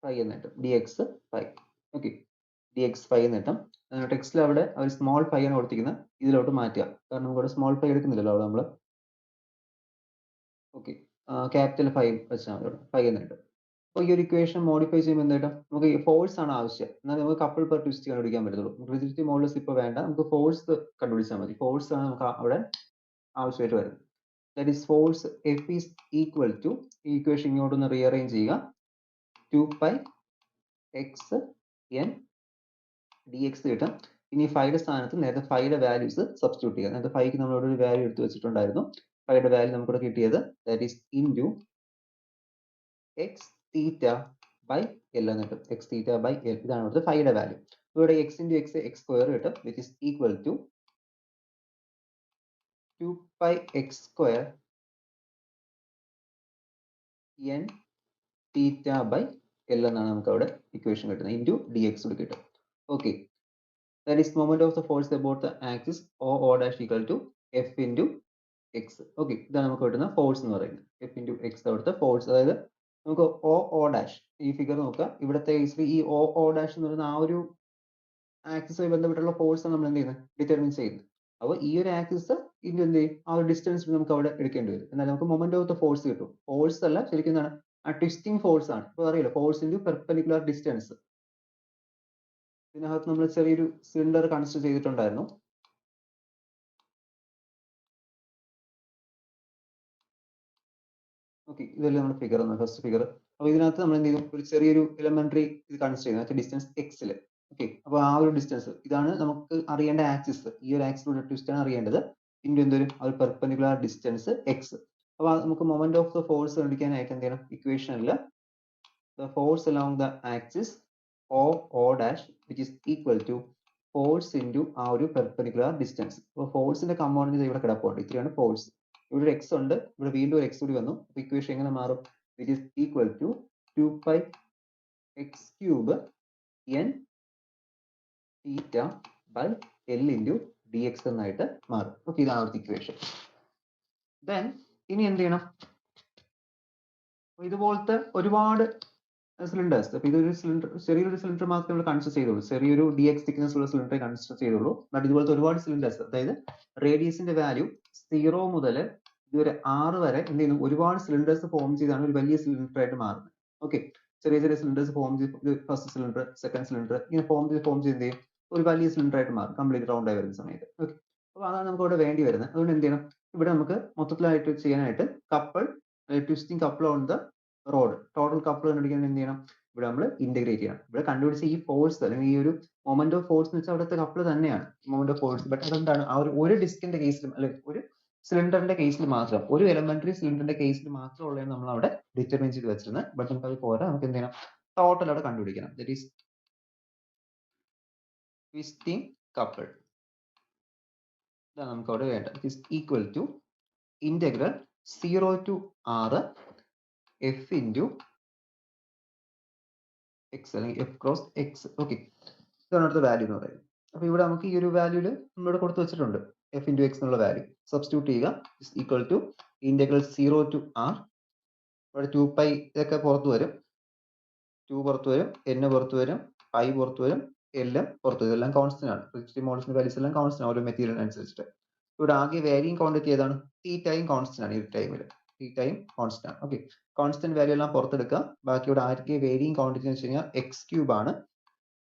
phi എന്ന് കിട്ടും. dx phi. Okay, dx phi എന്ന് കിട്ടും. ടെക്സ്റ്റിൽ അവിടെ ഒരു സ്മോൾ ഫൈ ആണ് കൊടുത്തിരിക്കുന്നത്, ഇതിലോട്ട് മാറ്റുക. കാരണം നമുക്ക് അവിടെ സ്മോൾ ഫൈ എടുക്കുന്നില്ലല്ലോ അവിടെ നമ്മൾ. ഓക്കെ, ക്യാപിറ്റൽ ഫൈ വെച്ചാൽ മതി, ഫൈ എന്ന് കിട്ടും. അപ്പോൾ ഈ ഒരു ഇക്വേഷൻ മോഡിഫൈ ചെയ്യുമ്പോൾ എന്ത് കിട്ടും, നമുക്ക് ഫോഴ്സ് ആണ് ആവശ്യം. എന്നാൽ നമുക്ക് കപ്പിൾ പെർ ട്വിസ്റ്റ് കണ്ടുപിടിക്കാൻ പറ്റുള്ളൂ. റിജിഡിറ്റി മോഡുലസ് ഇപ്പോൾ വേണ്ട, നമുക്ക് ഫോഴ്സ് കണ്ടുപിടിച്ചാൽ മതി. ഫോഴ്സ് ആണ് നമുക്ക് അവിടെ ആവശ്യമായിട്ട് വരുന്നത്. That is force F is equal to, ഈ ഇക്വേഷൻ ഇങ്ങോട്ടൊന്ന് റീഅറേഞ്ച് ചെയ്യുക. 2π x n dx കിട്ടും. ഇനി ഫൈയുടെ സ്ഥാനത്ത് നേരത്തെ ഫൈയുടെ വാല്യൂസ് സബ്സ്റ്റിറ്റ്യൂട്ട് ചെയ്യുക. നേരത്തെ ഫൈക്ക് നമ്മളോട് ഒരു വാല്യൂ എടുത്ത് വെച്ചിട്ടുണ്ടായിരുന്നു. ഫൈയുടെ വാല്യൂ നമുക്കിവിടെ കിട്ടിയത് that is into X theta by L എന്ന് കിട്ടും. എക്സ് തീറ്റ ബൈ എൽ, ഇതാണ് ഇവിടുത്തെ ഫൈയുടെ വാല്യൂ. ഇവിടെ X into X X square കിട്ടും, which is equal to 2π x square n theta by L എന്നാണ് നമുക്ക് അവിടെ ഇക്വേഷൻ കിട്ടുന്നത്. ഇൻറ്റു ഡി എക്സ് കൂടി കിട്ടും. Okay, that is moment of the force about the axis o dash equal to f into x. Okay, ഇതാണ് നമുക്ക് കിട്ടുന്ന ഫോഴ്സ് എന്ന് പറയുന്നത്. f into x അവിടുത്തെ ഫോഴ്സ്. അതായത് നമുക്ക് o dash, ഈ ഫിഗർ നോക്കുക, ഇവിടുത്തെ ഈ o dash എന്ന് പറയുന്ന ആ ഒരു ആക്സിസുമായി ബന്ധപ്പെട്ടുള്ള ഫോഴ്സ് ആണ് നമ്മൾ എന്ത് ചെയ്യുന്നത്, ഡിറ്റർമിൻ ചെയ്യുന്നത്. അപ്പോൾ ഈ ഒരു ആക്സിസ് ഇനി എന്ത് ചെയ്യും, ആ ഒരു ഡിസ്റ്റൻസ് നമുക്ക് അവിടെ എടുക്കേണ്ടി വരും. എന്നാൽ നമുക്ക് മൊമെന്റ് ഓഫ് ദ ഫോഴ്സ് കിട്ടും. ഫോഴ്സ് അല്ല, ശരിക്കും എന്താണ്, ആ ട്വിസ്റ്റിംഗ് ഫോഴ്സ് ആണ്. ഇപ്പോൾ അറിയില്ല, ഫോഴ്സ് ഇൻറ്റു പെർപെൻഡിക്കുലർ ഡിസ്റ്റൻസ്. ഇതിനകത്ത് നമ്മൾ ചെറിയൊരു സിലിണ്ടർ കൺസിഡർ ചെയ്തിട്ടുണ്ടായിരുന്നു. ഓക്കെ, ഇതല്ലേ നമ്മുടെ ഫിഗർ, ഫസ്റ്റ് ഫിഗർ. അപ്പോൾ ഇതിനകത്ത് നമ്മൾ എന്ത് ചെയ്തു, ഒരു ചെറിയൊരു എലമെന്ററി ഇത് കൺസിഡർ ചെയ്തു, ഡിസ്റ്റൻസ് എക്സിൽ. ഓക്കെ, അപ്പോൾ ആ ഒരു ഡിസ്റ്റൻസ് ഇതാണ് നമുക്ക് അറിയേണ്ട ആക്സിസ്. ഈ ഒരു ആക്സിലൂടെ ട്വിസ്റ്റ് ആണ് അറിയേണ്ടത്. ഇൻറ്റു എന്തൊരു ആ ഒരു പെർപെൻഡിക്കുലർ ഡിസ്റ്റൻസ് എക്സ്. അപ്പോൾ നമുക്ക് മൊമെന്റ് ഓഫ് ദ ഫോഴ്സ് കണ്ടുപിടിക്കാനായിട്ട് എന്ത് ചെയ്യണം? ഇക്വേഷനിൽ the force along the axis O dash which is equal to force into ആ ഒരു പെർപെൻഡിക്കുലർ ഡിസ്റ്റൻസ്. അപ്പോൾ ഫോഴ്സിന്റെ കമ്പോണന്റ് ഇവിടെ കിടപ്പുണ്ട്. ഇത്രയാണ് ഫോഴ്സ്. ഇവിടെ ഒരു എക്സ് ഉണ്ട്, ഇവിടെ വീണ്ടും ഒരു എക്സ് കൂടി വന്നു. അപ്പോൾ ഇക്വേഷൻ എങ്ങനെ മാറും? Which is equal to 2π X cube N theta by L into D X എന്നായിട്ട് മാറും. ഓക്കെ, ഇതാണ് അവിടുത്തെ ഇക്വേഷൻ. ദെൻ ഇനി എന്ത് ചെയ്യണം? ഇതുപോലത്തെ ഒരുപാട് സിലിണ്ടേഴ്സ്. അപ്പൊ ഇതൊരു സിലിണ്ടർ, ചെറിയൊരു സിലിണ്ടർ മാത്രമേ നമ്മൾ കൺസിഡർ ചെയ്തുള്ളൂ. ചെറിയൊരു ഡി എക്സ് തിക്നെസ് ഉള്ള സിലിണ്ടറെ കൺസിഡർ ചെയ്തുള്ളൂ. ബട്ട് ഇതുപോലത്തെ ഒരുപാട് സിലിണ്ടേഴ്സ്, അതായത് റേഡിയസിന്റെ വാല്യൂ 0 മുതൽ ഇതുവരെ 6 വരെ എന്ത് ചെയ്യുന്നു? ഒരുപാട് സിലിണ്ടേഴ്സ് ഫോം ചെയ്താണ് ഒരു വലിയ സിലിണ്ടർ ആയിട്ട് മാറുന്നത്. ഓക്കെ, ചെറിയ ചെറിയ സിലിണ്ടേഴ്സ് ഫോം ചെയ്ത് ഫസ്റ്റ് സിലിണ്ടർ, സെക്കൻഡ് സിലിണ്ടർ ഇങ്ങനെ ഫോം ചെയ്ത് എന്ത് ചെയ്യും? ഒരു വലിയ സിലിണ്ടർ ആയിട്ട് മാറും കംപ്ലീറ്റ് റൗണ്ട് ആയി വരുന്ന സമയത്ത്. ഓക്കെ, അപ്പോൾ അതാണ് നമുക്ക് ഇവിടെ വേണ്ടി വരുന്നത്. അതുകൊണ്ട് എന്ത് ചെയ്യണം? ഇവിടെ നമുക്ക് മൊത്തത്തിലായിട്ട് ചെയ്യാനായിട്ട് couple twisting couple on the road, total couple കണ്ടുപിടിക്കാൻ എന്ത് ചെയ്യണം? ഇവിടെ നമ്മൾ ഇന്റഗ്രേറ്റ് ചെയ്യണം. ഇവിടെ കണ്ടുപിടിച്ച ഈ ഫോഴ്സ് അല്ലെങ്കിൽ ഈ ഒരു മൊമെന്റ് ഓഫ് ഫോഴ്സ് എന്ന് വെച്ചാൽ അവിടുത്തെ കപ്പിൾ തന്നെയാണ് മൊമെന്റ് ഓഫ് ഫോഴ്സ്. ബട്ട് അതെന്താണ്? ആ ഒരു ഡിസ്കിന്റെ കേസിലും അല്ലെങ്കിൽ ഒരു സിലിണ്ടറിന്റെ കേസിൽ മാത്രം, ഒരു എലമെന്ററി സിലിണ്ടറിന്റെ കേസിൽ മാത്രം ഉള്ളതാണ് നമ്മൾ അവിടെ ഡിറ്റർമിൻ ചെയ്ത് വെച്ചിരുന്നത്. ബട്ട് നമുക്ക് അത് പോരാ, നമുക്ക് എന്ത് ചെയ്യണം? ടോട്ടൽ അവിടെ കണ്ടുപിടിക്കണം. That is twisting couple. ഇതാണ് നമുക്ക് അവിടെ വേണ്ടത്. It is equal to integral 0 to r f into X അല്ലെങ്കിൽ എഫ് ക്രോസ് എക്സ്. ഓക്കെ, ഇതാണ് അടുത്ത വാല്യൂ എന്ന് പറയുന്നത്. അപ്പൊ ഇവിടെ നമുക്ക് ഈ ഒരു വാല്യൂല് നമ്മളിവിടെ കൊടുത്തു വെച്ചിട്ടുണ്ട് എഫ് ഇൻറ്റു എക്സ് എന്നുള്ള വാല്യൂ. സബ്സ്റ്റിറ്റ്യൂട്ട് ചെയ്യുക. Is equal to integral 0 to r. ഇവിടെ 2π ഇതൊക്കെ പുറത്ത് വരും, 2 പുറത്ത് വരും, n പുറത്ത് വരും, π പുറത്ത് വരും, l പുറത്ത് വരും. ഇതെല്ലാം കോൺസ്റ്റന്റ് ആണ്. റിജിഡിറ്റി മോഡൽസിന്റെ വാല്യൂസ് എല്ലാം കോൺസ്റ്റന്റ് ഓരോ മെറ്റീരിയൽ അനുസരിച്ചിട്ട്. ഇവിടെ ആകെ വേരിയിങ് ക്വാണ്ടിറ്റി ഏതാണ്? തീറ്റയും കോൺസ്റ്റന്റ് ആണ് ഈ ടൈമിൽ. തീറ്റയും കോൺസ്റ്റന്റ് ആണ്. ഓക്കെ, കോൺസ്റ്റന്റ് വാല്യൂ എല്ലാം പുറത്തെടുക്കുക. ബാക്കി ഇവിടെ ആർക്ക് വേരിയിങ് ക്വാണ്ടിറ്റി എന്ന് വെച്ച് കഴിഞ്ഞാൽ എക്സ് ക്യൂബ് ആണ്.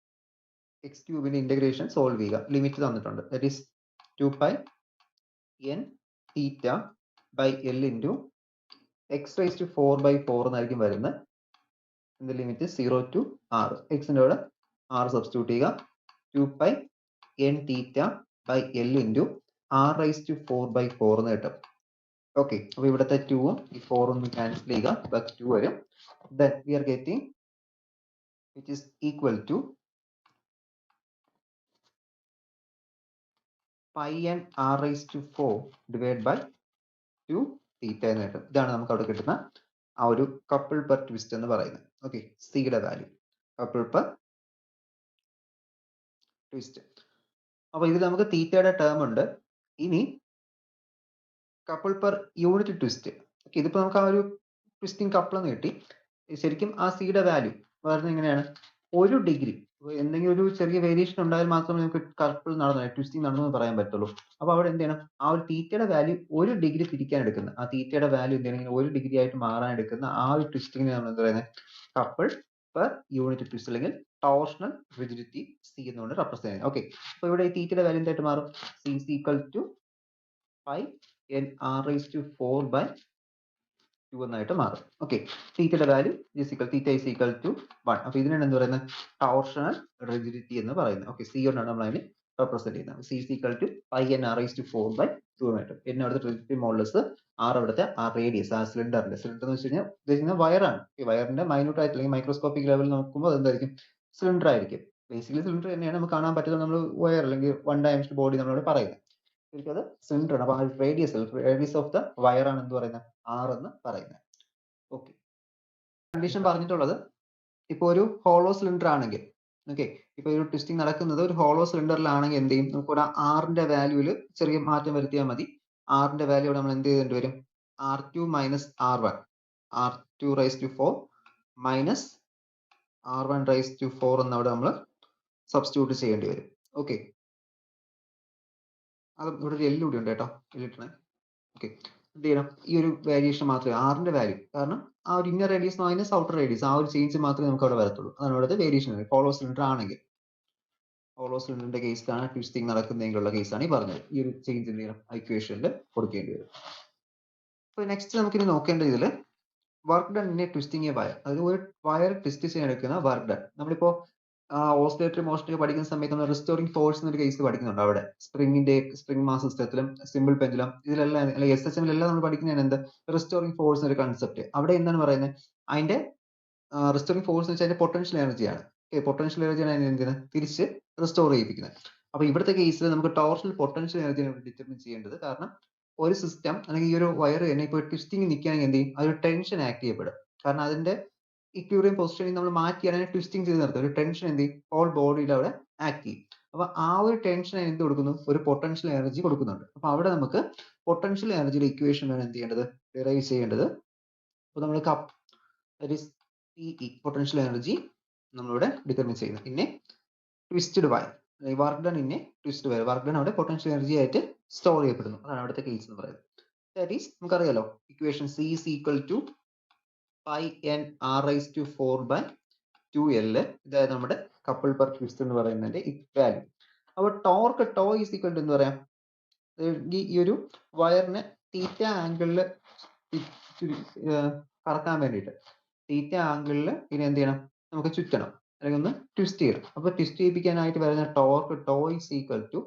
എക്സ് ക്യൂബിന്റെ ഇന്റഗ്രേഷൻ സോൾവ് ചെയ്യുക. ലിമിറ്റ് തന്നിട്ടുണ്ട്. That is 2π n theta by L into x rise to 4/4 എന്നായിരിക്കും വരുന്നത്. Limit 0 to r. എക്സിന്റെ അവിടെ r സബ്സ്റ്റിറ്റ്യൂട്ട് ചെയ്യുക. 2π n theta by L into r raise to 4/4 എന്ന് കിട്ടും. ഓക്കെ, അപ്പൊ ഇവിടുത്തെ 2ഉം ഈ 4ഉം ക്യാൻസൽ ചെയ്യുക, ബാക്കി 2 വരും. Then we are getting which is equal to pi n r raised to 4 divided by 2 theta എന്ന് കിട്ടും. ഇതാണ് നമുക്ക് അവിടെ കിട്ടുന്ന ആ ഒരു കപ്പിൾ പെർ ട്വിസ്റ്റ് എന്ന് പറയുന്നത്. ഓക്കെ, സിയുടെ വാല്യൂ കപ്പിൾ പെർ ട്വിസ്റ്റ്. അപ്പൊ ഇതിൽ നമുക്ക് തീറ്റയുടെ ടേം ഉണ്ട്. ഇനി couple per unit twist. Okay, ഇതിപ്പോ നമുക്ക് ആ ഒരു ട്വിസ്റ്റിംഗ് കപ്പിൾ എന്ന് കിട്ടി. ശരിക്കും ആ സിയുടെ വാല്യൂ പറയുന്നത് എങ്ങനെയാണ്? 1 ഡിഗ്രി എന്തെങ്കിലും ഒരു ചെറിയ വേരിയേഷൻ ഉണ്ടായാൽ മാത്രമേ നമുക്ക് കപ്പിൾ നടന്നു, ട്വിസ്റ്റിംഗ് നടന്നു എന്ന് പറയാൻ പറ്റുള്ളൂ. അപ്പൊ അവിടെ എന്ത് ചെയ്യണം? ആ ഒരു തീറ്റയുടെ വാല്യൂ 1 ഡിഗ്രി തിരിക്കാൻ എടുക്കുന്ന, ആ തീറ്റയുടെ വാല്യൂ എന്ത് ചെയ്യണം? 1 ഡിഗ്രി ആയിട്ട് മാറാൻ എടുക്കുന്ന ആ ഒരു ട്വിസ്റ്റിംഗിനെ നമ്മൾ എന്താ പറയുന്നത്? കപ്പിൾ പെർ യൂണിറ്റ് ട്വിസ്റ്റ് അല്ലെങ്കിൽ ടോർഷണൽ റിജിഡിറ്റി സി എന്നുകൊണ്ട് റെപ്രസെന്റ് ചെയ്യുന്നത്. ഓക്കെ, അപ്പൊ ഇവിടെ ഈ തീറ്റയുടെ വാല്യൂ എന്തായിട്ട് മാറും? C is equal to pi n r raised to 4/2 എന്നായിട്ട് മാറും. ഓക്കെ, തീറ്റയുടെ value theta is equal to 1. അപ്പൊ ഇതിനാണ് എന്ത് പറയുന്നത്? ടോർഷണൽ റിജിഡിറ്റി എന്ന് പറയുന്നത്. ഓക്കെ, സി കൊണ്ടാണ് നമ്മൾ അതിനെ റെപ്രസെന്റ് ചെയ്യുന്നത്. C is equal to pi n r raised to 4/2 ആയിട്ട്. n അവിടുത്തെ റിജിഡിറ്റി മോഡുലസ്, r അവിടുത്തെ ആ റേഡിയസ്, ആ സിലിണ്ടറിന്റെ, സിലിണ്ടർ എന്ന് വെച്ച് കഴിഞ്ഞാൽ ഉദ്ദേശിക്കുന്നത് വയറാണ്. ഈ വയറിന്റെ മൈന്യൂട്ട് ആയിട്ട് അല്ലെങ്കിൽ മൈക്രോസ്കോപ്പിക് ലെവലിൽ നോക്കുമ്പോൾ അതെന്തായിരിക്കും? സിലിണ്ടർ ആയിരിക്കും. ബേസിക്കലി സിലിണ്ടർ തന്നെയാണ് നമുക്ക് കാണാൻ പറ്റുന്നത്. നമ്മൾ വയർ അല്ലെങ്കിൽ 1 ഡയമെൻഷണൽ ബോഡി നമ്മളോട് പറയുന്നത്. ശരിക്കും അത് സിലിണ്ടർ ആണ്. അപ്പൊ ആ റേഡിയസ് ഓഫ് ദ വയർ ആണ് എന്ത് പറയുന്നത്? r എന്ന് പറയുന്നത്. ഓക്കെ, കണ്ടീഷൻ പറഞ്ഞിട്ടുള്ളത് ഇപ്പൊ ഒരു ഹോളോ സിലിണ്ടർ ആണെങ്കിൽ, ഓക്കെ, ഇപ്പൊ ഒരു ട്വിസ്റ്റിംഗ് നടക്കുന്നത് ഒരു ഹോളോ സിലിണ്ടറിലാണെങ്കിൽ എന്ത് ചെയ്യും? നമുക്ക് ഒരു r-ന്റെ വാല്യൂല് ചെറിയ മാറ്റം വരുത്തിയാൽ മതി. r-ന്റെ വാല്യൂ നമ്മൾ എന്ത് ചെയ്യേണ്ടി വരും? r2 minus r1, r2 raise to 4 minus r1 raise to 4 എന്ന് അവിടെ നമ്മൾ സബ്സ്റ്റിറ്റ്യൂട്ട് ചെയ്യേണ്ടി വരും. ഓക്കെ, അത് ഇവിടെ ഒരു എൽ കൂടി ഉണ്ട് കേട്ടോ, എല്ലിട്ടണേ. ഓക്കെ, എന്ത് ചെയ്യണം? ഈ ഒരു വേരിയേഷൻ മാത്രമേ, r-ന്റെ വാല്യൂ, കാരണം ആ ഒരു inner radius minus outer radius, ആ ഒരു ചേഞ്ച് മാത്രമേ നമുക്ക് അവിടെ വരത്തുള്ളൂ. അതാണ് ഇവിടുത്തെ വേരിയേഷൻ. ഹോളോ സിലിണ്ടർ ആണെങ്കിൽ, ഹോളോ സിലിണ്ടറിന്റെ കേസിലാണ് ട്വിസ്റ്റിംഗ് നടക്കുന്നതെങ്കിലുള്ള കേസാണ് ഈ പറഞ്ഞത്. ഈ ഒരു ചേഞ്ച് എന്ത് ചെയ്യണം? ഇക്വേഷനിൽ കൊടുക്കേണ്ടി വരും. അപ്പൊ നെക്സ്റ്റ് നമുക്ക് ഇനി നോക്കേണ്ടത് ഇതിൽ work done in A twisting A wire, അതായത് ഒരു വയർ ട്വിസ്റ്റ് ചെയ്യാൻ എടുക്കുന്ന വർക്ക് ഡൺ. നമ്മളിപ്പോ ഓസിലേറ്ററി മോഷനൊക്കെ പഠിക്കുന്ന സമയത്ത് നമ്മൾ റിസ്റ്റോറിംഗ് ഫോഴ്സ് എന്നൊരു കേസ് പഠിക്കുന്നുണ്ട് അവിടെ. സ്പ്രിംഗ് മാസ് സിസ്റ്റത്തിലും സിമ്പിൾ പെൻഡുലം ഇതിലെല്ലാം അല്ലെങ്കിൽ SHM എല്ലാം നമ്മൾ പഠിക്കുന്നതാണ് എന്ത് റിസ്റ്റോറിംഗ് ഫോഴ്സ് എന്നൊരു കൺസെപ്റ്റ്. അവിടെ എന്താണ് പറയുന്നത് അതിന്റെ റിസ്റ്റോറിംഗ് ഫോഴ്സ് എന്ന് വെച്ചാൽ അതിന്റെ പൊട്ടൻഷ്യൽ എനർജിയാണ്. പൊട്ടൻഷ്യൽ എനർജിയാണ് അതിനെ എന്തിന് തിരിച്ച് റിസ്റ്റോർ ചെയ്യിപ്പിക്കുന്നത്. അപ്പൊ ഇവിടുത്തെ കേസിൽ നമുക്ക് ടോർഷണൽ പൊട്ടൻഷ്യൽ എനർജിയാണ് ഡിറ്റർമിൻ ചെയ്യേണ്ടത്. കാരണം ഒരു സിസ്റ്റം അല്ലെങ്കിൽ ഈ ഒരു വയർ തന്നെ ഇപ്പോൾ ട്വിസ്റ്റിംഗ് നിൽക്കുകയാണെങ്കിൽ എന്ത് ചെയ്യും അതൊരു ടെൻഷൻ ആക്ട് ചെയ്യപ്പെടും. കാരണം അതിന്റെ ഇക്വിലിബ്രിയം പൊസിഷനിൽ നമ്മൾ മാറ്റിയാണ് അതിനെ ട്വിസ്റ്റിംഗ് ചെയ്ത് നിർത്തുക. ഒരു ടെൻഷൻ എന്ത് ചെയ്യും ഹോൾ ബോഡിയിൽ അവിടെ ആക്ട് ചെയ്യും. അപ്പൊ ആ ഒരു ടെൻഷൻ എന്ത് കൊടുക്കുന്നു ഒരു പൊട്ടൻഷ്യൽ എനർജി കൊടുക്കുന്നുണ്ട്. അപ്പൊ അവിടെ നമുക്ക് പൊട്ടൻഷ്യൽ എനർജിയുടെ ഇക്വേഷൻ ആണ് എന്ത് ചെയ്യേണ്ടത് ഡിറൈവ് ചെയ്യേണ്ടത്. അപ്പൊ നമ്മൾ PE പൊട്ടൻഷ്യൽ എനർജി നമ്മളിവിടെ ഡിറ്റർമിൻ ചെയ്യുന്നു. പിന്നെ twisted wire work done in A twisted wire work done അവിടെ പൊട്ടൻഷ്യൽ എനർജി ആയിട്ട് സ്റ്റോർ ചെയ്യപ്പെടുന്നു. അതാണ് അവിടുത്തെ കേസ് എന്ന് പറയുന്നത്. ദാറ്റ് ഈസ് നമുക്കറിയാലോ equation C is equal to pi n r raised to 4/2L ഇതായത് നമ്മുടെ കപ്പിൾ പെർ ട്വിസ്റ്റ് എന്ന് പറയുന്നതിന്റെ വാല്യൂ. അപ്പോൾ torque tau is equal to എന്ന് പറയാം ഈ ഒരു വയറിന് തീറ്റ ആംഗിളിൽ കറക്കാൻ വേണ്ടിയിട്ട് തീറ്റ ആംഗിളിൽ ഇനി എന്ത് ചെയ്യണം നമുക്ക് ചുറ്റണം അല്ലെങ്കിൽ ഒന്ന് ട്വിസ്റ്റ് ചെയ്യണം. അപ്പൊ ട്വിസ്റ്റ് ചെയ്യിപ്പിക്കാനായിട്ട് വരുന്ന torque tau is equal to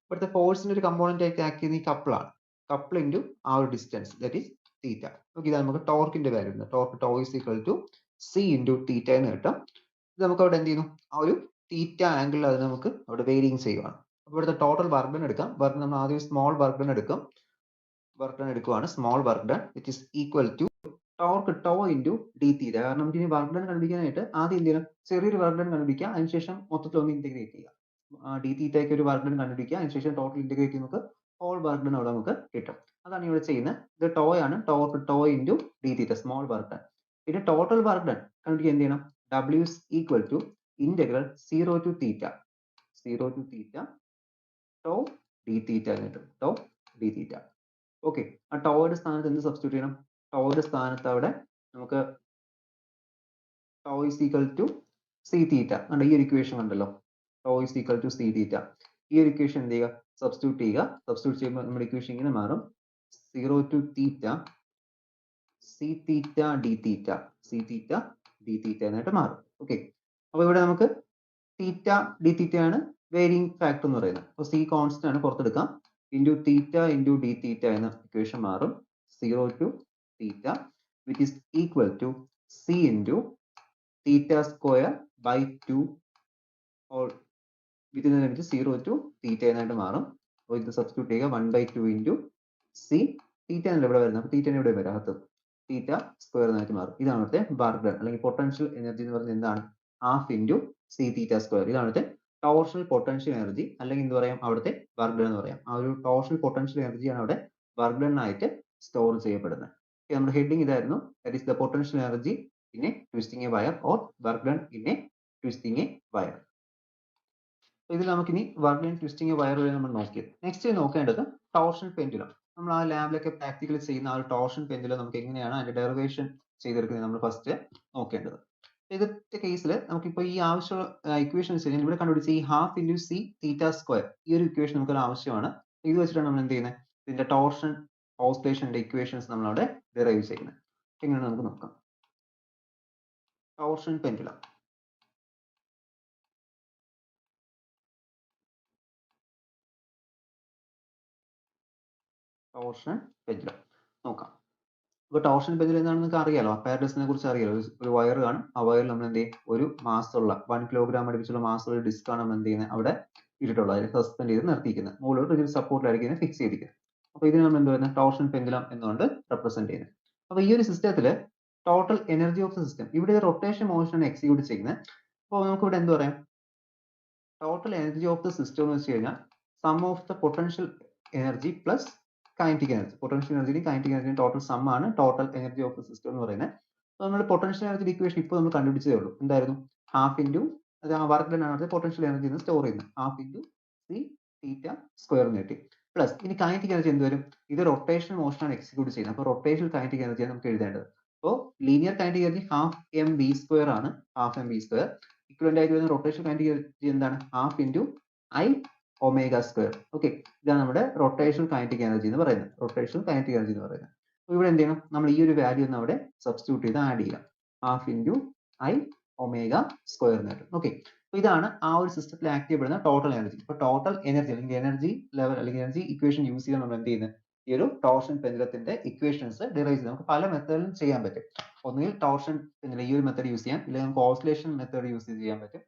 ഇവിടുത്തെ ഫോഴ്സിന്റെ ഒരു കമ്പോണന്റ് ആയിട്ട് ആക്ട് ചെയ്യുന്ന ഈ കപ്പിളാണ്. കപ്പിൾ ഇൻറ്റു ആ ഒരു distance that is theta. Okay ഇതാണ് നമുക്ക് ടോർക്കിന്റെ value. Torque tau is equal to C into theta എന്ന് കിട്ടും. ഇത് നമുക്ക് അവിടെ എന്ത് ചെയ്യുന്നു ആ ഒരു തീറ്റ ആംഗിളിൽ അത് നമുക്ക് അവിടെ വേരിയിങ് ചെയ്യുവാണ്. അപ്പോൾ ഇവിടുത്തെ ടോട്ടൽ വർക്ക് ഡൺ എടുക്കാം. വർക്ക് നമ്മൾ ആദ്യം സ്മോൾ വർക്ക് ഡൺ എടുക്കും. വർക്ക് ഡൺ എടുക്കുവാണ് small work done which is equal to torque tau into D theta. കാരണം നമുക്ക് ഇനി വർക്ക് ഡൺ കണ്ടുപിടിക്കാനായിട്ട് ആദ്യം എന്ത് ചെയ്യണം ചെറിയൊരു വർക്ക് ഡൺ കണ്ടുപിടിക്കുക. അതിനുശേഷം മൊത്തത്തിൽ ഒന്ന് ഇന്റഗ്രേറ്റ് ചെയ്യുക. ഡി തീറ്റയ്ക്ക് ഒരു വർക്ക് ഡൺ കണ്ടുപിടിക്കുക. അതിനുശേഷം ടോട്ടൽ ഇന്റഗ്രേറ്റ് ചെയ്ത് നമുക്ക് ഹോൾ വർക്ക് ഡൺ അവിടെ നമുക്ക് കിട്ടും. അതാണ് ഇവിടെ ചെയ്യുന്നത്. ഇത് ടോ ആണ് ടോർക്ക് ടോ ഇൻറ്റു ഡി തീറ്റ സ്മോൾ വർക്ക് ഡൺ. പിന്നെ ടോട്ടൽ വർക്ക് ഡൺ കണ്ടുപിടിക്കാൻ എന്ത് ചെയ്യണം W is equal to integral 0 to theta tau d theta എന്ന് കിട്ടും. tau d theta. ഓക്കെ ആ ടോയുടെ സ്ഥാനത്ത് എന്ത് സബ്സ്റ്റിറ്റ്യൂട്ട് ചെയ്യണം ടോയുടെ സ്ഥാനത്ത് അവിടെ നമുക്ക് tau is equal to c theta ഈ ഒരു ഇക്വേഷൻ ഉണ്ടല്ലോ tau is equal to c theta. ഈ ഒരു ഇക്വേഷൻ എന്ത് ചെയ്യുക സബ്സ്റ്റിറ്റ്യൂട്ട് ചെയ്യുക. സബ്സ്റ്റിറ്റ്യൂട്ട് ചെയ്യുമ്പോൾ നമ്മുടെ ഇക്വേഷൻ ഇങ്ങനെ മാറും 0 to theta c theta d theta എന്നായിട്ട് മാറും. ഓക്കെ അപ്പൊ ഇവിടെ നമുക്ക് തീറ്റ ഡി തീറ്റ ആണ് വേരിയിങ് ഫാക്ടർ എന്ന് പറയുന്നത്. അപ്പോൾ C കോൺസ്റ്റന്റ് ആണ് പുറത്തെടുക്കാം ഇൻറ്റു തീറ്റ ഇൻറ്റു ഡി തീറ്റ എന്ന ഇക്വേഷൻ മാറും 0 to theta which is equal to C into theta square by 2 or within the limit 0 to theta എന്നായിട്ട് മാറും. അപ്പോൾ ഇത് സബ്സ്റ്റിറ്റ്യൂട്ട് ചെയ്യുക 1/2 ഇൻറ്റു C തീറ്റ എന്നല്ല ഇവിടെ വരുന്നത്. അപ്പോൾ തീറ്റ ഇവിടെ വരാത്ത തീറ്റ സ്ക്വയർ എന്നായിട്ട് മാറും. ഇതാണ് ഇവിടുത്തെ വർക്ക് ഡൺ അല്ലെങ്കിൽ പൊട്ടൻഷ്യൽ എനർജി എന്ന് പറയുന്നത് എന്താണ് half into C theta square. ഇതാണ് ഇവിടുത്തെ ടോർഷണൽ പൊട്ടൻഷ്യൽ എനർജി അല്ലെങ്കിൽ എന്ത് പറയാം അവിടുത്തെ വർക്ക് ഡൺ എന്ന് പറയാം. ആ ഒരു ടോർഷണൽ പൊട്ടൻഷ്യൽ എനർജിയാണ് അവിടെ വർക്ക് ഡൺ ആയിട്ട് സ്റ്റോർ ചെയ്യപ്പെടുന്നത്. നമ്മുടെ ഹെഡിങ് ഇതായിരുന്നു that is the potential energy in A twisting A wire or work done in A twisting A wire. ഇതിൽ നമുക്കിനി work done twisting A wire വരെ നമ്മൾ നോക്കിയത്. നെക്സ്റ്റ് നോക്കേണ്ടത് ടോർഷൻ പെൻഡുലം. നമ്മൾ ആ ലാബിലൊക്കെ പ്രാക്ടിക്കലി ചെയ്യുന്ന ആ ഒരു ടോർഷൻ പെൻഡുലം നമുക്ക് എങ്ങനെയാണ് അതിന്റെ ഡെറിവേഷൻ ചെയ്തെടുക്കുന്നത് നമ്മൾ ഫസ്റ്റ് നോക്കേണ്ടത്. ഇതിന്റെ കേസിൽ നമുക്കിപ്പോൾ ഈ ആവശ്യമുള്ള ഇക്വേഷൻ അനുസരിച്ച് ഇവിടെ കണ്ടുപിടിച്ച ഈ half into C theta square ഈ ഒരു ഇക്വേഷൻ നമുക്ക് ആവശ്യമാണ്. ഇത് വെച്ചിട്ടാണ് നമ്മൾ എന്ത് ചെയ്യുന്നത് ഇതിന്റെ ടോർഷൻ ഓസിലേഷന്റെ ഇക്വേഷൻസ് നമ്മൾ അവിടെ ഡിറൈവ് ചെയ്യുന്നത്. എങ്ങനെയാണ് നമുക്ക് നോക്കാം. ടോർഷൻ പെൻഡുലം നോക്കാം. ഇപ്പോൾ ടോർഷൻ പെൻഡുലം എന്താണെന്ന് നിങ്ങൾക്ക് അറിയാലോ. അപ്പാരറ്റസിനെ കുറിച്ച് അറിയാലോ. ഒരു വയർ കാണും. ആ വയറിൽ നമ്മൾ എന്ത് ചെയ്യും ഒരു മാസ് ഉള്ള 1 കിലോഗ്രാം അടുപ്പിച്ചുള്ള മാസ് ഉള്ള ഡിസ്ക് ആണ് നമ്മൾ എന്ത് ചെയ്യുന്നത് അവിടെ ഇട്ടിട്ടുള്ളത്. അതിനെ സസ്പെൻഡ് ചെയ്ത് നിർത്തിയിരിക്കുന്നത്. മുകളിലോട്ട് ഒരു സപ്പോർട്ടിലായിരിക്കും ഫിക്സ് ചെയ്തിരിക്കുന്നത്. അപ്പോൾ ഇതിന് നമ്മൾ എന്ത് പറയുന്നത് ടോർഷൻ പെൻഡുലം എന്നുകൊണ്ട് റെപ്രസെന്റ് ചെയ്യുന്നത്. അപ്പോൾ ഈ ഒരു സിസ്റ്റത്തിൽ total energy of the system ഇവിടെ റൊട്ടേഷൻ മോഷൻ ആണ് എക്സിക്യൂട്ട് ചെയ്യുന്നത്. അപ്പോൾ നമുക്ക് ഇവിടെ എന്ത് പറയാം total energy of the system എന്ന് വെച്ച് കഴിഞ്ഞാൽ sum of the potential energy plus kinetic energy. Potential എനർജിയും കൈനറ്റിക് എനർജിയും ടോട്ടൽ സം ആണ് total energy of the system എന്ന് പറയുന്നത്. അപ്പോൾ നമ്മൾ പൊട്ടൻഷ്യൽ എനർജി ഇക്വേഷൻ ഇപ്പോൾ നമ്മൾ കണ്ടുപിടിച്ചതേ ഉള്ളൂ. എന്തായിരുന്നു ഹാഫ് ഇൻറ്റു അത് ആ വർക്ക് ഡൺ ആണ് പൊട്ടൻഷ്യൽ എനർജി എന്ന് സ്റ്റോർ ചെയ്യുന്നത്. Half into C theta square എന്ന് കിട്ടി. പ്ലസ് ഇനി കൈനറ്റിക് എനർജി എന്ത് വരും ഇത് റൊട്ടേഷൻ മോഷൻ ആണ് എക്സിക്യൂട്ട് ചെയ്യുന്നത്. അപ്പോൾ റൊട്ടേഷൻ കൈനറ്റിക് എനർജിയാണ് നമുക്ക് എഴുതേണ്ടത്. അപ്പോൾ linear kinetic energy half mv square ആണ്. ഹാഫ് mv സ്ക്വയർ ഇക്വലന്റ് ആയിട്ട് വരുന്ന റൊട്ടേഷൻ കൈനറ്റിക് എനർജി എന്താണ് half into I omega square. Okay ഇതാണ് നമ്മുടെ റൊട്ടേഷണൽ കൈനറ്റിക് എനർജി എന്ന് പറയുന്നത്. റൊട്ടേഷണൽ കൈനറ്റിക് എനർജി എന്ന് പറയുന്നത്. അപ്പോൾ ഇവിടെ എന്ത് ചെയ്യണം നമ്മൾ ഈ ഒരു വാല്യൂ ഒന്ന് അവിടെ സബ്സ്റ്റിറ്റ്യൂട്ട് ചെയ്ത് ആഡ് ചെയ്യാം. Half into I omega square എന്ന് കിട്ടും. ഓക്കെ, അപ്പോൾ ഇതാണ് ആ ഒരു സിസ്റ്റത്തിൽ ആക്ട് ചെയ്യപ്പെടുന്ന ടോട്ടൽ എനർജി. ഇപ്പോൾ ടോട്ടൽ എനർജി അല്ലെങ്കിൽ എനർജി ലെവൽ അല്ലെങ്കിൽ എനർജി ഇക്വേഷൻ യൂസ് ചെയ്യാൻ നമ്മൾ എന്ത് ചെയ്യുന്നത്, ഈ ഒരു ടോർഷൻ പെൻഡുലത്തിന്റെ ഇക്വേഷൻസ് ഡിറൈവ് ചെയ്ത് നമുക്ക് പല മെത്തേഡിലും ചെയ്യാൻ പറ്റും. ഒന്നുകിൽ ടോർഷൻ ഈ ഒരു മെത്തേഡ് യൂസ് ചെയ്യാം, ഇല്ലെങ്കിൽ നമുക്ക് ഓസിലേഷൻ മെത്തേഡ് യൂസ് ചെയ്യാൻ പറ്റും.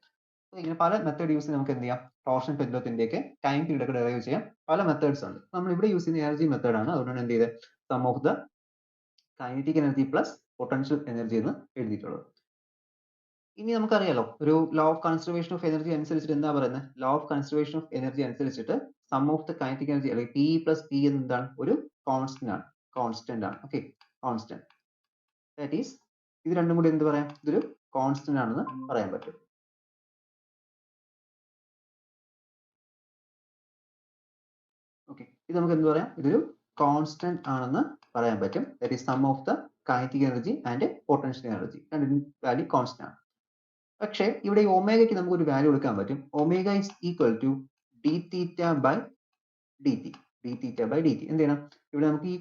ഇങ്ങനെ പല മെത്തേഡ് യൂസ് ചെയ്ത് നമുക്ക് എന്ത് ചെയ്യാം, ടോർഷൻ പെൻഡുലത്തിന്റെ ഒക്കെ ടൈം പീരീഡ് ഒക്കെ ഡെറൈവ് ചെയ്യാം. പല മെത്തേഡ്സ് ഉണ്ട്. നമ്മൾ ഇവിടെ യൂസ് ചെയ്യുന്ന എനർജി മെത്തേഡാണ്. അതുകൊണ്ടാണ് എന്ത് ചെയ്തത്, sum of the kinetic energy plus potential energy എന്ന് എഴുതിയിട്ടുള്ളത്. ഇനി നമുക്കറിയാലോ, ഒരു law of conservation of energy അനുസരിച്ചിട്ട് എന്താ പറയുന്നത്, law of conservation of energy അനുസരിച്ചിട്ട് sum of the kinetic energy അല്ലെങ്കിൽ പി പ്ലസ് പി എന്താണ്, ഒരു കോൺസ്റ്റന്റ് ആണ്. Okay, constant. ദാറ്റ് ഈസ് ഇത് രണ്ടും കൂടി എന്ത് പറയാം, ഇതൊരു കോൺസ്റ്റന്റ് ആണെന്ന് പറയാൻ പറ്റും. ഓക്കെ, ഇത് നമുക്ക് എന്ത് പറയാം, ഇതൊരു കോൺസ്റ്റന്റ് ആണെന്ന് പറയാൻ പറ്റും. That is sum of the kinetic energy and potential energy, രണ്ടിനും വാല്യൂ കോൺസ്റ്റന്റ് ആണ്. പക്ഷേ ഇവിടെ ഈ ഒമേഗയ്ക്ക് നമുക്ക് ഒരു വാല്യൂ കൊടുക്കാൻ പറ്റും. Omega is equal to D theta by D T. D theta by D T എന്ത് ചെയ്യണം, ഇവിടെ നമുക്ക് ഈ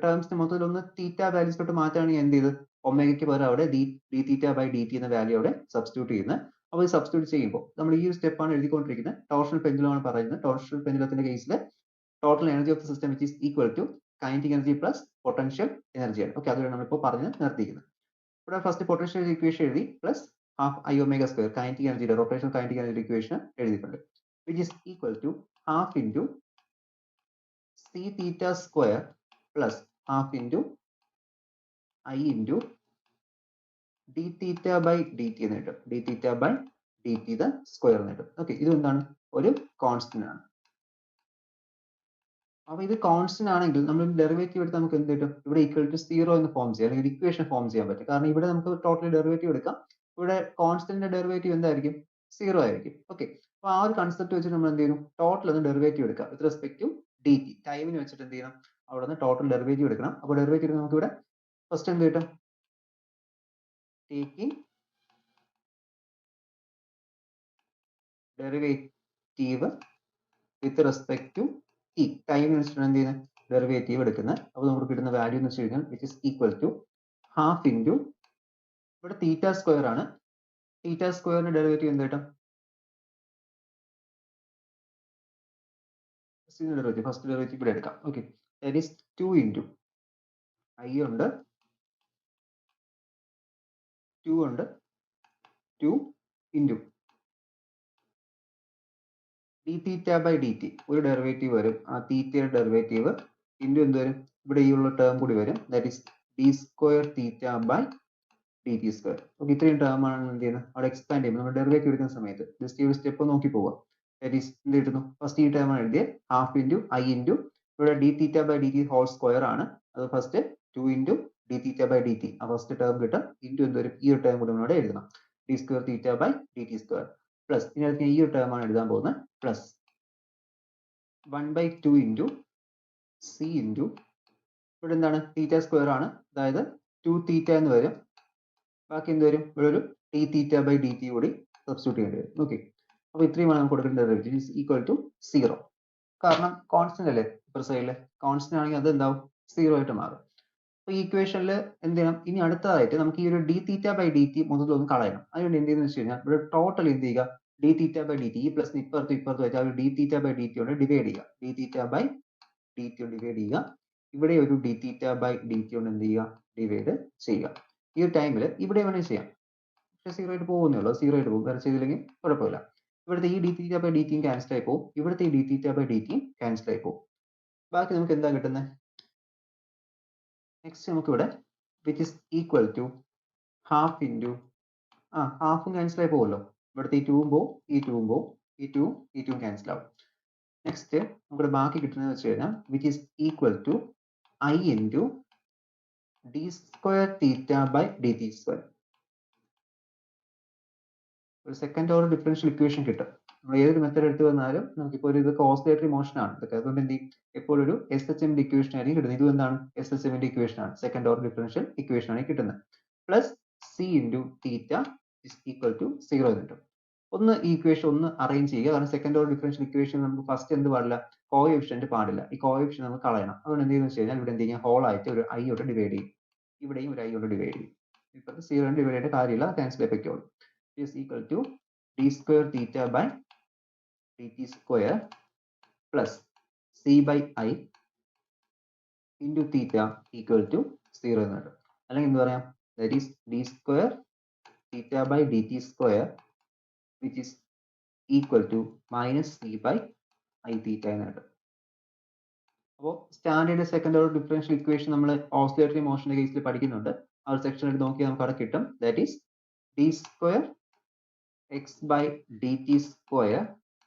ടേംസിന് മൊത്തത്തിൽ ഒന്ന് തീറ്റ വാല്യൂസിലോട്ട് മാറ്റുകയാണെങ്കിൽ എന്ത് ചെയ്ത്, ഒമേഗയ്ക്ക് പകരം അവിടെ D theta by D T എന്ന വാല്യൂ അവിടെ സബ്സ്റ്റിറ്റ്യൂട്ട് ചെയ്യുന്നത്. അപ്പോൾ ഈ സബ്സ്റ്റിറ്റ്യൂട്ട് ചെയ്യുമ്പോൾ നമ്മൾ ഈ ഒരു സ്റ്റെപ്പാണ് എഴുതിക്കൊണ്ടിരിക്കുന്നത്. ടോർഷണൽ പെൻഡുലമാണ് പറയുന്നത്. ടോർഷണൽ പെൻഡുലത്തിന്റെ കേസിൽ total energy of the system which is equal to kinetic energy plus potential എനർജിയാണ്. ഓക്കെ, അതുകൊണ്ട് നമ്മളിപ്പോൾ പറഞ്ഞ് നിർത്തിയിരിക്കുന്നത്. ഇവിടെ ഫസ്റ്റ് പൊട്ടൻഷ്യൽ ഇക്വേഷൻ എഴുതി plus half I omega square kinetic എനർജിയുടെ റൊട്ടേഷണൽ കൈനറ്റിക് എനർജി ഇക്വേഷൻ എഴുതിയിട്ടുണ്ട്. Which is equal to half into C theta square plus half into I into D theta by D T എന്ന് കിട്ടും. D theta by D T the square എന്ന് കിട്ടും. ഓക്കെ, ഇത് എന്താണ്, ഒരു കോൺസ്റ്റന്റ് ആണ്. അപ്പോൾ ഇത് കോൺസ്റ്റന്റ് ആണെങ്കിൽ നമ്മൾ ഡെറിവേറ്റീവ് എടുത്ത് നമുക്ക് എന്ത് കിട്ടും, ഇവിടെ ഈക്വൽ ടു 0 എന്ന് ഫോം ചെയ്യാം, അല്ലെങ്കിൽ ഇക്വേഷൻ ഫോം ചെയ്യാൻ പറ്റും. കാരണം ഇവിടെ നമുക്ക് ടോട്ടൽ ഡെറിവേറ്റീവ് എടുക്കാം. ഇവിടെ കോൺസ്റ്റന്റിന്റെ ഡെറിവേറ്റീവ് എന്തായിരിക്കും, 0 ആയിരിക്കും. ഓക്കെ, അപ്പോൾ ആ ഒരു കൺസെപ്റ്റ് വെച്ചിട്ട് നമ്മൾ എന്ത് ചെയ്യണം, ടോട്ടൽ ഒന്ന് ഡെറിവേറ്റീവ് എടുക്കാം with respect to D T. ടൈമിന് വെച്ചിട്ട് എന്ത് ചെയ്യണം, അവിടെ നിന്ന് ടോട്ടൽ ഡെറിവേറ്റീവ് എടുക്കണം. അപ്പോൾ ഡെറിവേറ്റീവ് നമുക്ക് ഇവിടെ ഫസ്റ്റ് എന്ത് കിട്ടും, taking derivative with respect to T. ടൈമിന് വെച്ചിട്ട് എന്ത് ചെയ്യുന്നത്, ഡെറിവേറ്റീവ് എടുക്കുന്നത്. അപ്പോൾ നമുക്ക് കിട്ടുന്ന വാല്യൂ എന്ന് വെച്ച് കഴിഞ്ഞാൽ which is equal to half into ഇവിടെ തീറ്റ സ്ക്വയർ ആണ്. തീറ്റ സ്ക്വയറിന്റെ ഡെറിവേറ്റീവ് എന്ത് കിട്ടും, ഫസ്റ്റ് ഡെറിവേറ്റീവ് ഇവിടെ എടുക്കാം. Okay, that is 2 into I ഉണ്ട്, 2 ഉണ്ട്, 2 into D theta by D T. ഒരു ഡെറിവേറ്റീവ് വരും, ആ തീറ്റയുടെ ഡെറിവേറ്റീവ് ഇൻറ്റു എന്ത് വരും, ഇവിടെ ഈ ഉള്ള ടേം കൂടി വരും. That is D square theta by D T square. Okay, ഇത്രയും ടേം ആണ് എന്ത് ചെയ്യുന്നത്, അവിടെ എക്സ്പാൻഡ് ചെയ്യുമ്പോൾ നമ്മൾ ഡെറിവേറ്റീവ് എടുക്കുന്ന സമയത്ത് ജസ്റ്റ് ഈ ഒരു സ്റ്റെപ്പ് നോക്കി പോവാം. ദാറ്റ് ഈസ് എന്ത് കിട്ടുന്നു, ഫസ്റ്റ് ഈ ടേം ആണ് എഴുതിയത്, ഹാഫ് ഇൻറ്റു ഐ ഇൻറ്റു ഇവിടെ D theta by D T whole square ആണ്. അത് first 2 into D theta by D T, ആ ഫസ്റ്റ് ടേം കിട്ടും, ഇൻറ്റു എന്ത് വരും, ഈ ഒരു ടേം കൂടി നമ്മളോട് എഴുതണം, D square theta by D T square plus ഇതിനകത്ത് ഈ ഒരു ടേം ആണ് എഴുതാൻ പോകുന്നത്, പ്ലസ് 1/2 ഇൻറ്റു സി ഇൻറ്റു ഇവിടെ എന്താണ് തീറ്റ സ്ക്വയർ ആണ്, അതായത് 2 തീറ്റ എന്ന് വരും. ബാക്കി എന്ത് വരും, ഇവിടെ ഒരു T theta by D T കൂടി സബ്സ്റ്റിറ്റ്യൂട്ട് ചെയ്യേണ്ടി വരും. ഓക്കെ, അപ്പോൾ ഇത്രയുമാണ് നമുക്ക് കൊടുക്കേണ്ട ഡെറിവേറ്റീവ് ഈസ് ഈക്വൽ ടു 0. കാരണം കോൺസ്റ്റന്റ് അല്ലേ, ഇപ്പുറ സൈഡിൽ കോൺസ്റ്റന്റ് ആണെങ്കിൽ അത് എന്താവും, 0 ആയിട്ട് മാറും. അപ്പോൾ ഈ ഇക്വേഷനിൽ എന്ത് ചെയ്യണം, ഇനി അടുത്തതായിട്ട് നമുക്ക് ഈ ഒരു D theta by D T മൊത്തത്തിൽ ഒന്ന് കളയണം. അതിനുവേണ്ടി എന്ത് ചെയ്യുന്നത് വെച്ച് കഴിഞ്ഞാൽ ഇവിടെ ടോട്ടൽ എന്ത് ചെയ്യുക, D theta by D T ഈ പ്ലസ് ഇപ്പുറത്ത് വെച്ചാൽ ഒരു D theta by D T കൊണ്ട് ഡിവൈഡ് ചെയ്യുക. D theta by D T കൊണ്ട് ഡിവൈഡ് ചെയ്യുക. ഇവിടെ ഒരു D theta by D T കൊണ്ട് എന്ത് ചെയ്യുക, ഡിവൈഡ് ചെയ്യുക. ഈ ഒരു ടൈമിൽ ഇവിടെ വേണമെങ്കിൽ ചെയ്യാം, പക്ഷേ 0 ആയിട്ട് പോകുന്നേ ഉള്ളൂ, 0 ആയിട്ട് പോകും, വേറെ ചെയ്തില്ലെങ്കിൽ കുഴപ്പമില്ല. ഇവിടുത്തെ ഈ ഡി തീറ്റ ബൈ ഡി ടിയും ക്യാൻസൽ ആയി പോകും, ഇവിടുത്തെ ഈ ഡി തീറ്റ ബൈ ഡി ടിയും ക്യാൻസൽ ആയി പോകും. ബാക്കി നമുക്ക് എന്താ കിട്ടുന്നത്, നെക്സ്റ്റ് നമുക്ക് ഇവിടെ which is equal to half into ഹാഫും ക്യാൻസൽ ആയി പോകുമല്ലോ, ഇവിടുത്തെ ഈ 2ഉം പോവും, ഈ 2ഉം പോവും, ഈ 2ഉം ക്യാൻസൽ ആവും. നെക്സ്റ്റ് നമുക്ക് ബാക്കി കിട്ടുന്നത് വെച്ച് കഴിഞ്ഞാൽ which is equal to I into D square theta by D T square. ഒരു സെക്കൻഡ് ഓർഡർ ഡിഫറൻഷ്യൽ ഇക്വേഷൻ കിട്ടും. നമ്മൾ ഏതൊരു മെത്തേഡ് എടുത്തു വന്നാലും നമുക്കിപ്പോൾ ഒരു ഇതൊക്കെ ഓസിലേറ്ററി മോഷൻ ആണ് ഇതൊക്കെ, അതുകൊണ്ട് എന്ത് ചെയ്യും, എപ്പോഴും ഒരു SHM ഇക്വേഷൻ ആയിരിക്കും കിട്ടുന്നത്. ഇതും എന്താണ്, SHM ഇക്വേഷൻ ആണ്, സെക്കൻഡ് ഓർഡർ ഡിഫറൻഷ്യൽ ഇക്വേഷൻ ആണ് കിട്ടുന്നത്. Plus C into theta is equal to 0 എന്ന് കിട്ടും. ഒന്ന് ഈ ഇക്വേഷൻ ഒന്ന് അറേഞ്ച് ചെയ്യുക, കാരണം സെക്കൻഡ് ഓർഡർ ഡിഫറൻഷ്യൽ ഇക്വേഷൻ നമുക്ക് ഫസ്റ്റ് എന്ത് പാടില്ല, കോഎഫിഷ്യന്റ് പാടില്ല. ഈ കോഎഫിഷ്യന്റ് നമുക്ക് കളയണം. അതുകൊണ്ട് എന്ത് ചെയ്യുന്നത് വെച്ച് കഴിഞ്ഞാൽ ഇവിടെ എന്ത് ചെയ്യാം, ഹോൾ ആയിട്ട് ഒരു ഐ യോട്ട് ഡിവൈഡ് ചെയ്യും, ഇവിടെയും ഒരു ഐ യോട്ട് ഡിവൈഡ് ചെയ്യും. ഇപ്പോഴത്തെ 0 ഡിവൈഡ് ചെയ്യേണ്ട കാര്യമില്ല, ക്യാൻസൽ എഫക്റ്റ് ഉള്ളൂ. is equal to d square theta by dt square plus c by I into theta equal to 0 എന്ന് കിട്ടും. അല്ലെങ്കിൽ എന്ത് പറയാം, that is d square theta by dt square which is equal to minus c by I theta എന്ന് കിട്ടും. അപ്പോൾ standard second order differential equation നമ്മൾ ഓസിലേറ്ററി മോഷന്റെ കേസിൽ പഠിക്കുന്നുണ്ട്. ആ ഒരു സെക്ഷൻ എടുത്ത് നോക്കിയാൽ നമുക്ക് അവിടെ കിട്ടും. That is d square x by dt square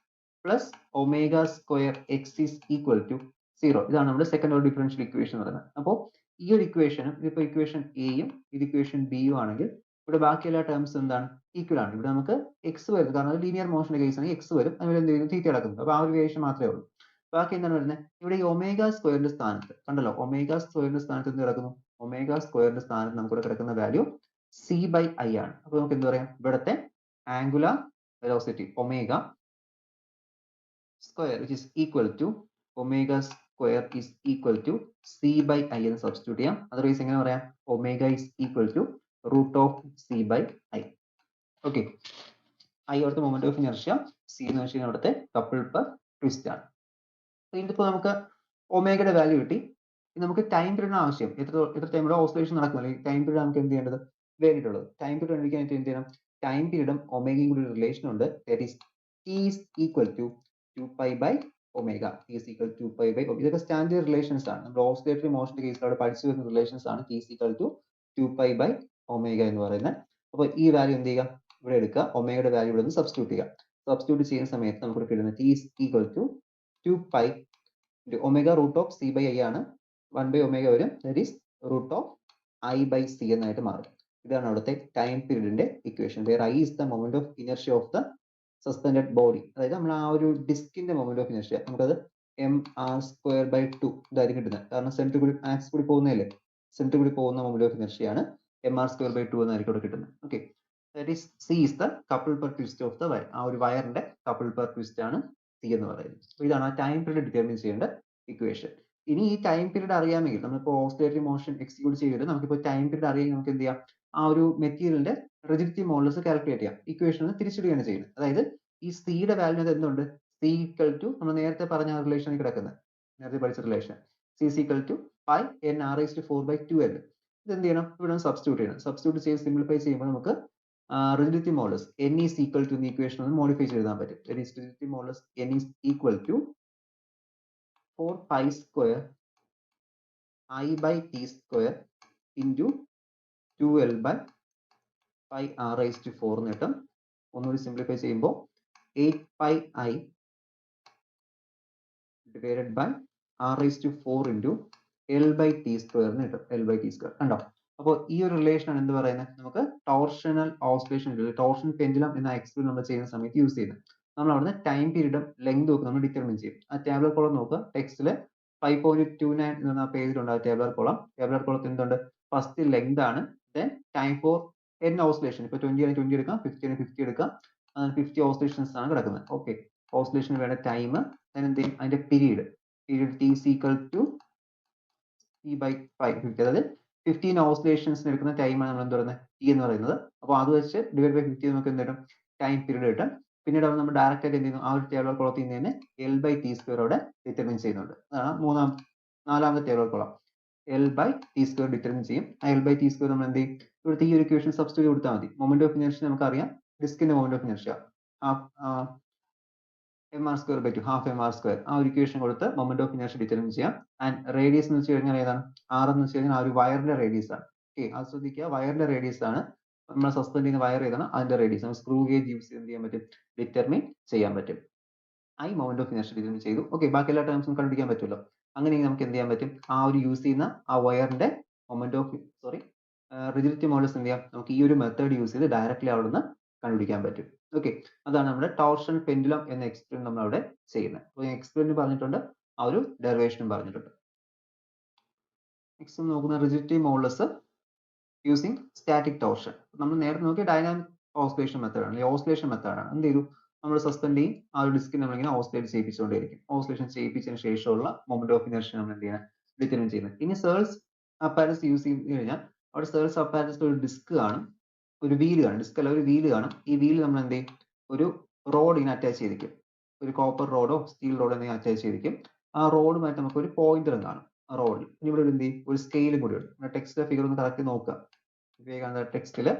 plus omega square x is equal to 0. ഇതാണ് നമ്മുടെ സെക്കൻഡ് ഓർഡർ ഡിഫറൻഷ്യൽ ഇക്വേഷൻ എന്ന് പറയുന്നത്. അപ്പോൾ ഈ ഒരു ഇക്വേഷനും ഇതിപ്പോൾ ഇക്വേഷൻ എയും ഇത് ഇക്വേഷൻ ബിയും ആണെങ്കിൽ ഇവിടെ ബാക്കി എല്ലാ ടേംസും എന്താണ്, ഈക്വൽ ആണ്. ഇവിടെ നമുക്ക് എക്സ് വരും, കാരണം ലീനിയർ മോഷന്റെ കേസ് ആണെങ്കിൽ എക്സ് വരും, അതിൽ എന്ത് ചെയ്യുന്നു, തീറ്റ കിടക്കുന്നത്. അപ്പോൾ ആ ഒരു വേരിയേഷൻ മാത്രമേ ഉള്ളൂ. ബാക്കി എന്താണ് വരുന്നത്, ഇവിടെ ഈ ഒമേഗ സ്ക്വയറിന്റെ സ്ഥാനത്ത് കണ്ടല്ലോ, ഒമേഗ സ്ക്വയറിന്റെ സ്ഥാനത്ത് എന്ത് കിടക്കുന്നു, ഒമേഗ സ്ക്വയറിന്റെ സ്ഥാനത്ത് നമുക്ക് ഇവിടെ കിടക്കുന്ന വാല്യൂ സി ബൈ ഐ ആണ്. അപ്പോൾ നമുക്ക് എന്ത് പറയാം, ഇവിടുത്തെ angular velocity omega square which is equal to omega square is equal to c by i എന്ന് സബ്സ്റ്റിറ്റ്യൂട്ട് ചെയ്യാം. അതർവൈസ് എങ്ങനെ പറയാം, omega is equal to root of c by i. Okay, I അവിടുത്തെ മൊമെന്റ് ഓഫ് ഇനർഷ്യ, സി എന്ന് വെച്ച് കഴിഞ്ഞാൽ അവിടുത്തെ കപ്പിൾ പെർ ട്വിസ്റ്റ് ആണ്. ഇതിപ്പോ നമുക്ക് ഒമേഗയുടെ വാല്യൂ കിട്ടി. നമുക്ക് ടൈം പീരീഡിന് ആവശ്യം, എത്ര ടൈമിലോ ഓസിലേഷൻ നടക്കുന്നില്ല, ഈ ടൈം പീരീഡ് നമുക്ക് എന്ത് ചെയ്യേണ്ടത്, വേണ്ടിയിട്ടുള്ളത്. ടൈം പീരീഡ് കണ്ടുപിടിക്കാനായിട്ട് എന്ത് ചെയ്യണം, ടൈം പീരീഡും ഒമേഗയും കൂടി റിലേഷൻ ഉണ്ട്. That is t is equal to 2 by omega. T is equal to 2 by omega. ഇതൊക്കെ സ്റ്റാൻഡേർഡ് റിലേഷൻസ് ആണ്. നമ്മൾ ഓസിലേറ്ററി മോഷന്റെ കേസിൽ അവിടെ പഠിച്ചു വരുന്ന റിലേഷൻസ് ആണ്. T is equal to 2 by omega എന്ന് പറയുന്നത്. അപ്പോൾ ഈ വാല്യൂ എന്ത് ചെയ്യുക, ഇവിടെ എടുക്കുക, ഒമേഗയുടെ വാല്യൂ ഇവിടെ നിന്ന് സബ്സ്റ്റിറ്റ്യൂട്ട് ചെയ്യുക. സബ്സ്റ്റിറ്റ്യൂട്ട് ചെയ്യുന്ന സമയത്ത് നമുക്ക് കിട്ടുന്നത് T is equal to 2 pi omega root of C by I ആണ്. 1 by omega വരും, that is root of I by C എന്നായിട്ട് മാറും. ഇതാണ് അവിടുത്തെ ടൈം പീരീഡിന്റെ equation. Where I is the moment of inertia of the suspended body. അതായത് നമ്മൾ ആ ഒരു ഡിസ്കിന്റെ മൊമെന്റ് ഓഫ് ഇനർഷ്യ നമുക്കത് mr²/2 ഇതായിരിക്കും കിട്ടുന്നത്. കാരണം സെന്റർ കൂടി ആക്സ് കൂടി പോകുന്നതല്ലേ, സെന്റർ കൂടി പോകുന്ന മൊമെന്റ് ഓഫ് ഇനർഷ്യ ആണ് mr²/2 എന്നായിരിക്കും ഇവിടെ കിട്ടുന്നത്. Okay, that is C is the couple per twist of the wire. ആ ഒരു വയറിന്റെ കപ്പിൾ പെർ ട്വിസ്റ്റ് ആണ് സി എന്ന് പറയുന്നത്. അപ്പോൾ ഇതാണ് ആ ടൈം പീരീഡ് ഡിറ്റർമിൻ ചെയ്യേണ്ട ഇക്വേഷൻ. ഇനി ഈ ടൈം പീരീഡ് അറിയാമെങ്കിൽ നമ്മളിപ്പോൾ ഓസിലേറ്ററി മോഷൻ എക്സിക്യൂട്ട് ചെയ്തിട്ട് നമുക്കിപ്പോൾ ടൈം പീരീഡ് അറിയാമെങ്കിൽ നമുക്ക് എന്ത് ചെയ്യാം, ആ ഒരു മെറ്റീരിയലിന്റെ റിജിഡിറ്റി മോഡുലസ് കാൽക്കുലേറ്റ് ചെയ്യാം. ഇക്വേഷൻ തിരിച്ചിടുകയാണ് ചെയ്യുന്നത്. അതായത് ഈ സിയുടെ വാല്യൂ എന്തുണ്ട്, സി ഈക്വൽ ടു നമ്മൾ നേരത്തെ പറഞ്ഞ റിലേഷനിൽ കിടക്കുന്നത്, നേരത്തെ പഠിച്ച relation C equal to pi N R raise to 4/2L. ഇത് എന്ത് ചെയ്യണം, ഇവിടെ സബ്സ്റ്റിറ്റ്യൂട്ട് ചെയ്യണം. സബ്സ്റ്റിറ്റ്യൂട്ട് ചെയ്ത് സിംപ്ലിഫൈ ചെയ്യുമ്പോൾ നമുക്ക് rigidity modulus n is equal to equation ഒന്ന് മോഡിഫൈ ചെയ്ത് എഴുതാൻ പറ്റും. Rigidity modulus n is equal to 4π² I by t square into 2L by pi r raised to 4 എന്ന് കിട്ടും. ഒന്നുകൂടി സിംപ്ലിഫൈ ചെയ്യുമ്പോൾ 8πi divided by r raised to 4 into L by t square എന്ന് കിട്ടും. L by t square കണ്ടോ. അപ്പോൾ ഈ ഒരു റിലേഷൻ ആണ് എന്ത് പറയുന്നത്, നമുക്ക് ടോർഷണൽ ഓസിലേഷൻ, ടോർഷൻ പെൻഡുലം എന്ന എക്സ്പെരിമെന്റ് നമ്മൾ ചെയ്യുന്ന സമയത്ത് യൂസ് ചെയ്യുന്നത്. നമ്മൾ അവിടുന്ന് ടൈം പീരീഡും ലെങ്തും ഒക്കെ നമ്മൾ ഡിറ്റർമിൻ ചെയ്യും. ആ ടാബ്ലർ കോളം നോക്കുക, ടെക്സ്റ്റില് 5.29 എന്ന പേജിലുണ്ടാകും ടാബ്ലർ കോളം. ടാബ്ലർ കോളത്തിൽ എന്തുണ്ട്, ഫസ്റ്റ് ലെങ്ത് ആണ്, then time for n oscillation. ഇപ്പോൾ 20 ആണെങ്കിൽ 20 എടുക്കാം, 50 ആണെങ്കിൽ 50 എടുക്കാം. അങ്ങനെ 50 ഓസിലേഷൻസ് ആണ് കിടക്കുന്നത്. ഓക്കെ, ഓസിലേഷൻ വേണ്ട ടൈം, എന്ത് ചെയ്യും, അതിന്റെ period t is equal to t by 550. അതായത് 15 ഓസിലേഷൻസിന് എടുക്കുന്ന ടൈമാണ് നമ്മൾ എന്ത് പറയുന്നത്, t എന്ന് പറയുന്നത്. അപ്പോൾ അത് വെച്ച് ഡിവൈഡ് ബൈ 50 നമുക്ക് എന്ത് കിട്ടും, ടൈം പീരീഡ് കിട്ടും. പിന്നീട് നമ്മൾ ഡയറക്റ്റ് ആയിട്ട് എന്ത് ചെയ്യുന്നു, ആ ഒരു ടേബിൾ കോളത്തിൽ നിന്ന് തന്നെ L by t square അവിടെ ഡിറ്റർമിൻ ചെയ്യുന്നുണ്ട്. അതാണ് നാലാമത്തെ table column. L by t square determine ചെയ്യും. ആ L by t square നമ്മൾ എന്ത് ചെയ്യും, ഇവിടുത്തെ ഈ ഒരു ഇക്വേഷൻ സബ്സ്റ്റിറ്റ്യൂട്ട് കൊടുത്താൽ മതി. മൊമെന്റ് ഓഫ് ഇനർഷ്യ നമുക്കറിയാം, ഡിസ്കിന്റെ moment of inertia mr²/2 half mr². ആ ഒരു ഇക്വേഷൻ കൊടുത്ത് മൊമെന്റ് ഓഫ് ഇനർഷ്യ ഡിറ്റർമിൻ ചെയ്യാം. ആൻഡ് റേഡിയസ് എന്ന് വെച്ച് കഴിഞ്ഞാൽ ഏതാണ്, r എന്ന് വെച്ച് കഴിഞ്ഞാൽ ആ ഒരു വയറിന്റെ റേഡിയസ് ആണ്. ഓക്കെ, അത് ശ്രദ്ധിക്കുക, വയറിന്റെ റേഡിയസ് ആണ്. നമ്മൾ സസ്പെൻഡ് ചെയ്യുന്ന വയർ ഏതാണ്, അതിന്റെ റേഡിയസ്. സ്ക്രൂ ഗേജ് യൂസ് ചെയ്ത് എന്ത് ചെയ്യാൻ പറ്റും, ഡിറ്റർമിൻ ചെയ്യാൻ പറ്റും. I moment of inertia determine ചെയ്തു. ഓക്കെ, ബാക്കി എല്ലാ ടേംസും കണ്ടുപിടിക്കാൻ പറ്റുമല്ലോ. അങ്ങനെയെങ്കിൽ നമുക്ക് എന്ത് ചെയ്യാൻ പറ്റും, ആ ഒരു യൂസ് ചെയ്യുന്ന ആ വയറിന്റെ മൊമെന്റ് ഓഫ് റിജിഡിറ്റി മോഡുലസ് എന്ത് ചെയ്യാം, നമുക്ക് ഈ ഒരു മെത്തേഡ് യൂസ് ചെയ്ത് ഡയറക്റ്റ്ലി അവിടെ നിന്ന് കണ്ടുപിടിക്കാൻ പറ്റും. ഓക്കെ, അതാണ് നമ്മുടെ ടോർഷൻ പെൻഡുലം എന്ന എക്സ്പെരിമെന്റ് നമ്മൾ അവിടെ ചെയ്യുന്നത്. അപ്പോൾ എക്സ്പെരിമെന്റ് പറഞ്ഞിട്ടുണ്ട്, ആ ഒരു ഡെറിവേഷനും പറഞ്ഞിട്ടുണ്ട്. നെക്സ്റ്റ് നോക്കുന്ന rigidity modulus using static torsion. നമ്മൾ നേരത്തെ നോക്കിയ ഡൈനാമിക് ഓസിലേഷൻ മെത്തേഡ് ആണ്, ഓസിലേഷൻ മെത്തേഡ് ആണ്. എന്ത് ചെയ്തു, നമ്മൾ സസ്പെൻഡ് ചെയ്യും, ആ ഒരു ഡിസ്കിനെ നമ്മളിങ്ങനെ ഓസിലേറ്റ് ചെയ്യിപ്പിച്ചുകൊണ്ടേയിരിക്കും. ഓസിലേഷൻ ചെയ്യിപ്പിച്ചതിന് ശേഷമുള്ള മൊമെന്റ് ഓഫ് ഇനർഷ്യ നമ്മൾ എന്ത് ചെയ്യണം, ഡിറ്റർമിൻ ചെയ്യുന്നത്. ഇനി സെർൽസ് അപ്പാരറ്റസ് യൂസ് ചെയ്ത് കഴിഞ്ഞാൽ അവിടെ സെർൽസ് അപ്പാരറ്റസിൽ ഒരു ഡിസ്ക് കാണും. ഒരു വീല് കാണും, ഡിസ്ക് അല്ല ഒരു വീല് കാണും. ഈ വീല് നമ്മൾ എന്ത് ചെയ്യും, ഒരു റോഡ് ഇങ്ങനെ അറ്റാച്ച് ചെയ്തിരിക്കും, ഒരു കോപ്പർ റോഡോ സ്റ്റീൽ റോഡോ എന്തെങ്കിലും അറ്റാച്ച് ചെയ്തിരിക്കും. ആ റോഡുമായിട്ട് നമുക്ക് ഒരു പോയിന്ററും കാണും ആ റോഡിൽ. ഇനി ഇവിടെ എന്ത് ചെയ്യും, ഒരു സ്കെയിലും കൂടി ഉണ്ട്. ടെക്സ്റ്റ് ഫിഗർ ഒന്ന് കറക്റ്റ് നോക്കുക. വിവേകാനന്ദ ടെക്സ്റ്റില്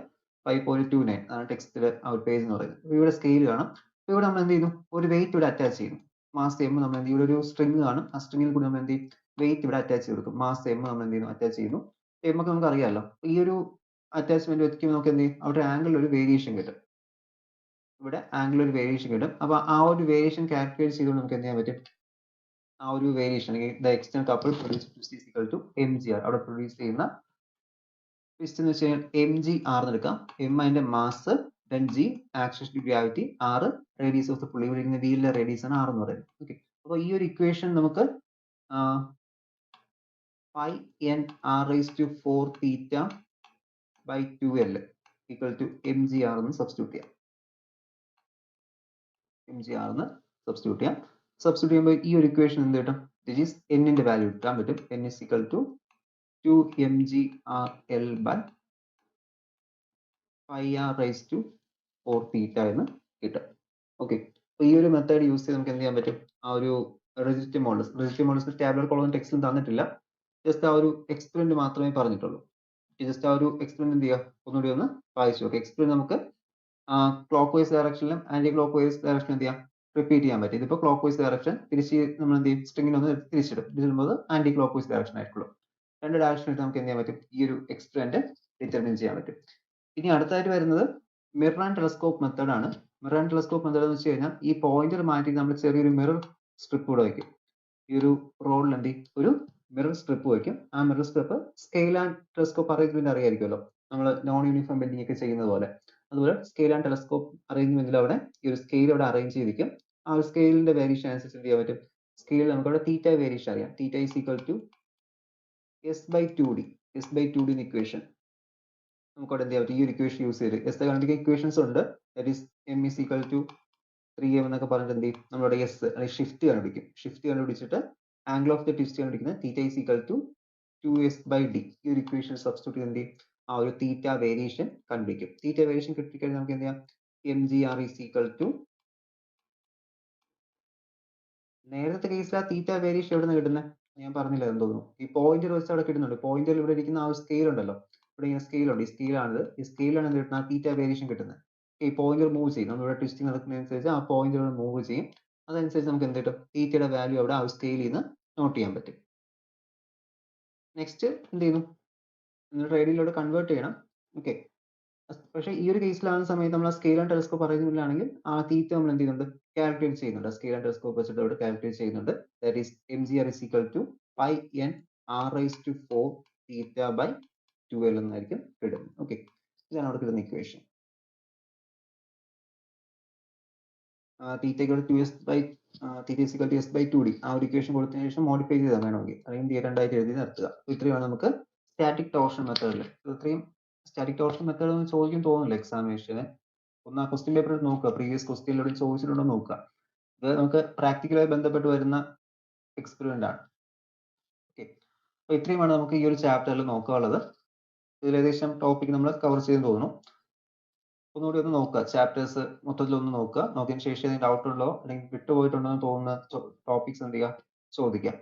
5.29 ആണ് ടെക്സ്റ്റില് ആ ഒരു പേജ് എന്ന് പറയുന്നത്. അപ്പോൾ ഇവിടെ സ്കെയിൽ കാണും. അപ്പോൾ ഇവിടെ നമ്മൾ എന്ത് ചെയ്യുന്നു, ഒരു വെയിറ്റ് ഇവിടെ അറ്റാച്ച് ചെയ്യുന്നു. മാസ് എം നമ്മൾ എന്ത് ചെയ്യും, ഇവിടെ ഒരു സ്ട്രിങ് കാണും. ആ സ്ട്രിങ്ങിൽ കൂടി നമ്മൾ എന്ത് ചെയ്യും, വെയിറ്റ് ഇവിടെ അറ്റാച്ച് ചെയ്ത് കൊടുക്കും. മാസ് എം നമ്മൾ എന്ത് ചെയ്യുന്നു, അറ്റാച്ച് ചെയ്യുന്നു. എം ഒക്കെ നമുക്ക് അറിയാമല്ലോ. ഈ ഒരു അറ്റാച്ച്മെന്റ് വെക്കുമ്പോൾ നമുക്ക് എന്ത് ചെയ്യും, അവിടെ ആംഗിളിൽ ഒരു വേരിയേഷൻ കിട്ടും. ഇവിടെ ആംഗിൾ ഒരു വേരിയേഷൻ കിട്ടും. അപ്പൊ ആ ഒരു വേരിയേഷൻ കാൽക്കുലേറ്റ് ചെയ്തുകൊണ്ട് നമുക്ക് എന്ത് ചെയ്യാൻ പറ്റും, ആ ഒരു വേരിയേഷൻ അല്ലെങ്കിൽ the external couple produce twist is equal to mgr. അവിടെ പ്രൊഡ്യൂസ് ചെയ്യുന്ന ട്വിസ്റ്റ് എന്ന് വെച്ച് കഴിഞ്ഞാൽ mgr എന്ന് എടുക്കാം. m അതിന്റെ mass, then g action to gravity, r radius of the pulley, ഇവിടെ ഇങ്ങനെ വീലിന്റെ റേഡിയസ് ആണ് r എന്ന് പറയുന്നത്. ഓക്കെ, അപ്പോൾ ഈ ഒരു ഇക്വേഷൻ നമുക്ക് pi n r raised to 4 theta by 2l equal to mgr എന്ന് സബ്സ്റ്റിറ്റ്യൂട്ട് ചെയ്യാം. mgr എന്ന് സബ്സ്റ്റിറ്റ്യൂട്ട് ചെയ്യാം. സബ്സ്റ്റിറ്റ്യൂട്ട് ചെയ്യുമ്പോൾ ഈ ഒരു ഇക്വേഷൻ എന്ത് കിട്ടും, ദിസ് ഈസ് n ന്റെ വാല്യൂ കിട്ടാൻ പറ്റും. n is equal to 2 mgrl by pi r raised to 4 theta എന്ന് കിട്ടും. ഓക്കെ, അപ്പോൾ ഈ ഒരു മെത്തേഡ് യൂസ് ചെയ്ത് നമുക്ക് എന്ത് ചെയ്യാൻ പറ്റും, ആ ഒരു റെസിസ്റ്റീവ് മോഡൽസ് ടാബുലർ കോളം ടെക്സ്റ്റിലും തന്നിട്ടില്ല, ജസ്റ്റ് ആ ഒരു എക്സ്പെരിമെന്റ് മാത്രമേ പറഞ്ഞിട്ടുള്ളൂ. ജസ്റ്റ് ആ ഒരു എക്സ്പെരിമെന്റ് എന്ത് ചെയ്യുക, ഒന്നുകൂടി ഒന്ന് വായിച്ചു നോക്കുക. എക്സ്പെരിമെന്റ് നമുക്ക് ക്ലോക്ക് വൈസ് ഡയറക്ഷനിലും ആന്റി ക്ലോക്ക് വൈസ് ഡയറക്ഷനിലും എന്ത് ചെയ്യാം, റിപ്പീറ്റ് ചെയ്യാൻ പറ്റും. ഇതിപ്പോൾ ക്ലോക്ക് വൈസ് ഡയറക്ഷൻ തിരിച്ച് നമ്മൾ എന്ത് ചെയ്യും, സ്ട്രിങ്ങിനെ ഒന്ന് തിരിച്ചിടുമ്പോൾ ആന്റി ക്ലോക്ക് വൈസ് ഡയറക്ഷൻ ആയിട്ടുള്ളൂ. രണ്ട് ഡയറക്ഷനായിട്ട് നമുക്ക് എന്ത് ചെയ്യാൻ പറ്റും, ഈ ഒരു എക്സ്പെരിമെന്റ് ഡിറ്റർമിൻ ചെയ്യാൻ പറ്റും. ഇനി അടുത്തായിട്ട് വരുന്നത് മിറർ ആൻഡ് ടെലസ്കോപ്പ് മെത്തേഡ് ആണ്. മിറർ ആൻഡ് ടെലസ്കോപ്പ് മെത്തേഡ് എന്ന് വെച്ച് കഴിഞ്ഞാൽ ഈ പോയിന്റർ മാറ്റി നമ്മൾ ചെറിയൊരു മിറർ സ്ട്രിപ്പ് കൂടെ വയ്ക്കും. ഈ ഒരു റോഡിൽ എന്ത് ചെയ്യും, ഒരു മിറർ സ്ട്രിപ്പ് വയ്ക്കും. ആ mirror strip scale and telescope arrangement അറിയായിരിക്കുമല്ലോ, നമ്മൾ നോൺ യൂണിഫോം ബെൻഡിങ് ഒക്കെ ചെയ്യുന്നത് പോലെ. അതുപോലെ സ്കെയിൽ ആൻഡ് ടെലസ്കോപ്പ് അറേഞ്ച്മെന്റിൽ അവിടെ ഈ ഒരു സ്കെയിൽ അവിടെ അറേഞ്ച് ചെയ്തിരിക്കും. ആ ഒരു സ്കെയിലിന്റെ വേരിയേഷൻ അനുസരിച്ച് എന്ത് ചെയ്യാൻ പറ്റും, സ്കെയിൽ നമുക്ക് അവിടെ തീറ്റ വേരിയേഷൻ അറിയാം. തീറ്റ is equal to s/2d. s/2d എന്ന ഇക്വേഷൻ നമുക്ക് അവിടെ എന്ത് ചെയ്യാൻ പറ്റും, ഈ ഒരു ഇക്വേഷൻ യൂസ് ചെയ്ത് എസ് കണ്ടിരിക്കുന്ന ഇക്വേഷൻസ് ഉണ്ട്. That is m is equal to 3m എന്നൊക്കെ പറഞ്ഞിട്ട് എന്ത് ചെയ്യും, നമ്മളുടെ എസ് അല്ലെങ്കിൽ ഷിഫ്റ്റ് കണ്ടുപിടിക്കും. ഷിഫ്റ്റ് കണ്ടുപിടിച്ചിട്ട് ആംഗിൾ ഓഫ് ദ ട്വിസ്റ്റ് കണ്ടുപിടിക്കുന്നത് തീറ്റ ഈസ് ഈക്വൽ ടു 2s/d. ഈ ഒരു ഇക്വേഷൻ സബ്സ്റ്റിറ്റ്യൂട്ട് ചെയ്ത് എന്ത് ചെയ്യും, ആ ഒരു തീറ്റ വേരിയേഷൻ കണ്ടുപിടിക്കും. തീറ്റ വേരിയേഷൻ കിട്ടിക്കഴിഞ്ഞാൽ നമുക്ക് എന്ത് ചെയ്യാം, mgr is equal to, നേരത്തെ കേസിൽ ആ തീറ്റ വേരിയേഷൻ എവിടെ നിന്ന് കിട്ടുന്നത് ഞാൻ പറഞ്ഞില്ല എന്ന് തോന്നുന്നു, ഈ പോയിന്റർ വെച്ച് അവിടെ കിട്ടുന്നുണ്ട്. പോയിന്ററിൽ ഇവിടെ ഇരിക്കുന്ന ആ ഒരു സ്കെയിൽ ഉണ്ടല്ലോ, ഇവിടെ ഇങ്ങനെ സ്കെയിൽ ഉണ്ട്, ഈ സ്കെയിലാണിത്. ഈ സ്കെയിലാണ് എന്ത് കിട്ടുന്നത്, തീറ്റ വേരിയേഷൻ കിട്ടുന്നത്. ഈ പോയിന്റർ മൂവ് ചെയ്യും, നമ്മളിവിടെ ട്വിസ്റ്റിംഗ് നടക്കുന്നതനുസരിച്ച് ആ പോയിന്റർ മൂവ് ചെയ്യും. അതനുസരിച്ച് നമുക്ക് എന്ത് കിട്ടും, തീറ്റയുടെ വാല്യൂ അവിടെ ആ സ്കെയിലിൽ നിന്ന് നോട്ട് ചെയ്യാൻ പറ്റും. നെക്സ്റ്റ് എന്ത് ചെയ്യുന്നു, റേഡിയനിലോട്ട് കൺവേർട്ട് ചെയ്യണം. ഓക്കെ, പക്ഷേ ഈ ഒരു കേസിലാവുന്ന സമയത്ത് നമ്മൾ ആ സ്കെയിൽ ആൻഡ് ടെലസ്കോപ്പ് അറേഞ്ച്മെന്റിലാണെങ്കിൽ ആ തീറ്റ നമ്മൾ എന്ത് ചെയ്യുന്നുണ്ട്, കാൽക്കുലേറ്റ് ചെയ്യുന്നുണ്ട്. സ്കെയിൽ ആൻഡ് ടെലസ്കോപ്പ് വെച്ചിട്ട് അവിടെ കാൽക്കുലേറ്റ് ചെയ്യുന്നുണ്ട്. That is mgr is equal to pi n r raised to 4 theta by 2l എന്നായിരിക്കും കിട്ടുന്നത്. ഓക്കെ, ഇതാണ് അവിടെ കിട്ടുന്ന ഇക്വേഷൻ. തീറ്റയ്ക്ക് two S by theta is equal to s/2d ആ ഒരു ഇക്വേഷൻ കൊടുത്തതിന് ശേഷം മോഡിഫൈ ചെയ്താൽ വേണമെങ്കിൽ, അല്ലെങ്കിൽ രണ്ടായിട്ട് എഴുതി നിർത്തുക. ഇത്രയാണ് നമുക്ക് സ്റ്റാറ്റിക് ടോർഷൻ മെത്തേഡിൽ. ഇത്രയും സ്റ്റാറ്റിക് ടോർഷൻ മെത്തേഡ് ഒന്നും ചോദിക്കും തോന്നുന്നില്ല എക്സാമിനേഷന്. ഒന്ന് ആ ക്വസ്റ്റ്യൻ പേപ്പർ നോക്കുക, പ്രീവിയസ് ക്വസ്റ്റ്യനിലൂടെ ചോദിച്ചിട്ടുണ്ടോ നോക്കുക. ഇത് നമുക്ക് പ്രാക്ടിക്കലായി ബന്ധപ്പെട്ട് വരുന്ന എക്സ്പെരിമെന്റ് ആണ്. ഓക്കെ, അപ്പോൾ ഇത്രയുമാണ് നമുക്ക് ഈ ഒരു ചാപ്റ്ററിൽ നോക്കാനുള്ളത്. ഇതിൽ ഏകദേശം ടോപ്പിക് നമ്മൾ കവർ ചെയ്തെന്ന് തോന്നുന്നു. ഒന്നുകൂടി ഒന്ന് നോക്കുക, ചാപ്റ്റേഴ്സ് മൊത്തത്തിൽ ഒന്ന് നോക്കുക. നോക്കിയതിന് ശേഷം ഡൗട്ട് ഉള്ളോ അല്ലെങ്കിൽ വിട്ടുപോയിട്ടുണ്ടോ എന്ന് തോന്നുന്ന ടോപ്പിക്സ് എന്ത് ചെയ്യുക, ചോദിക്കാം.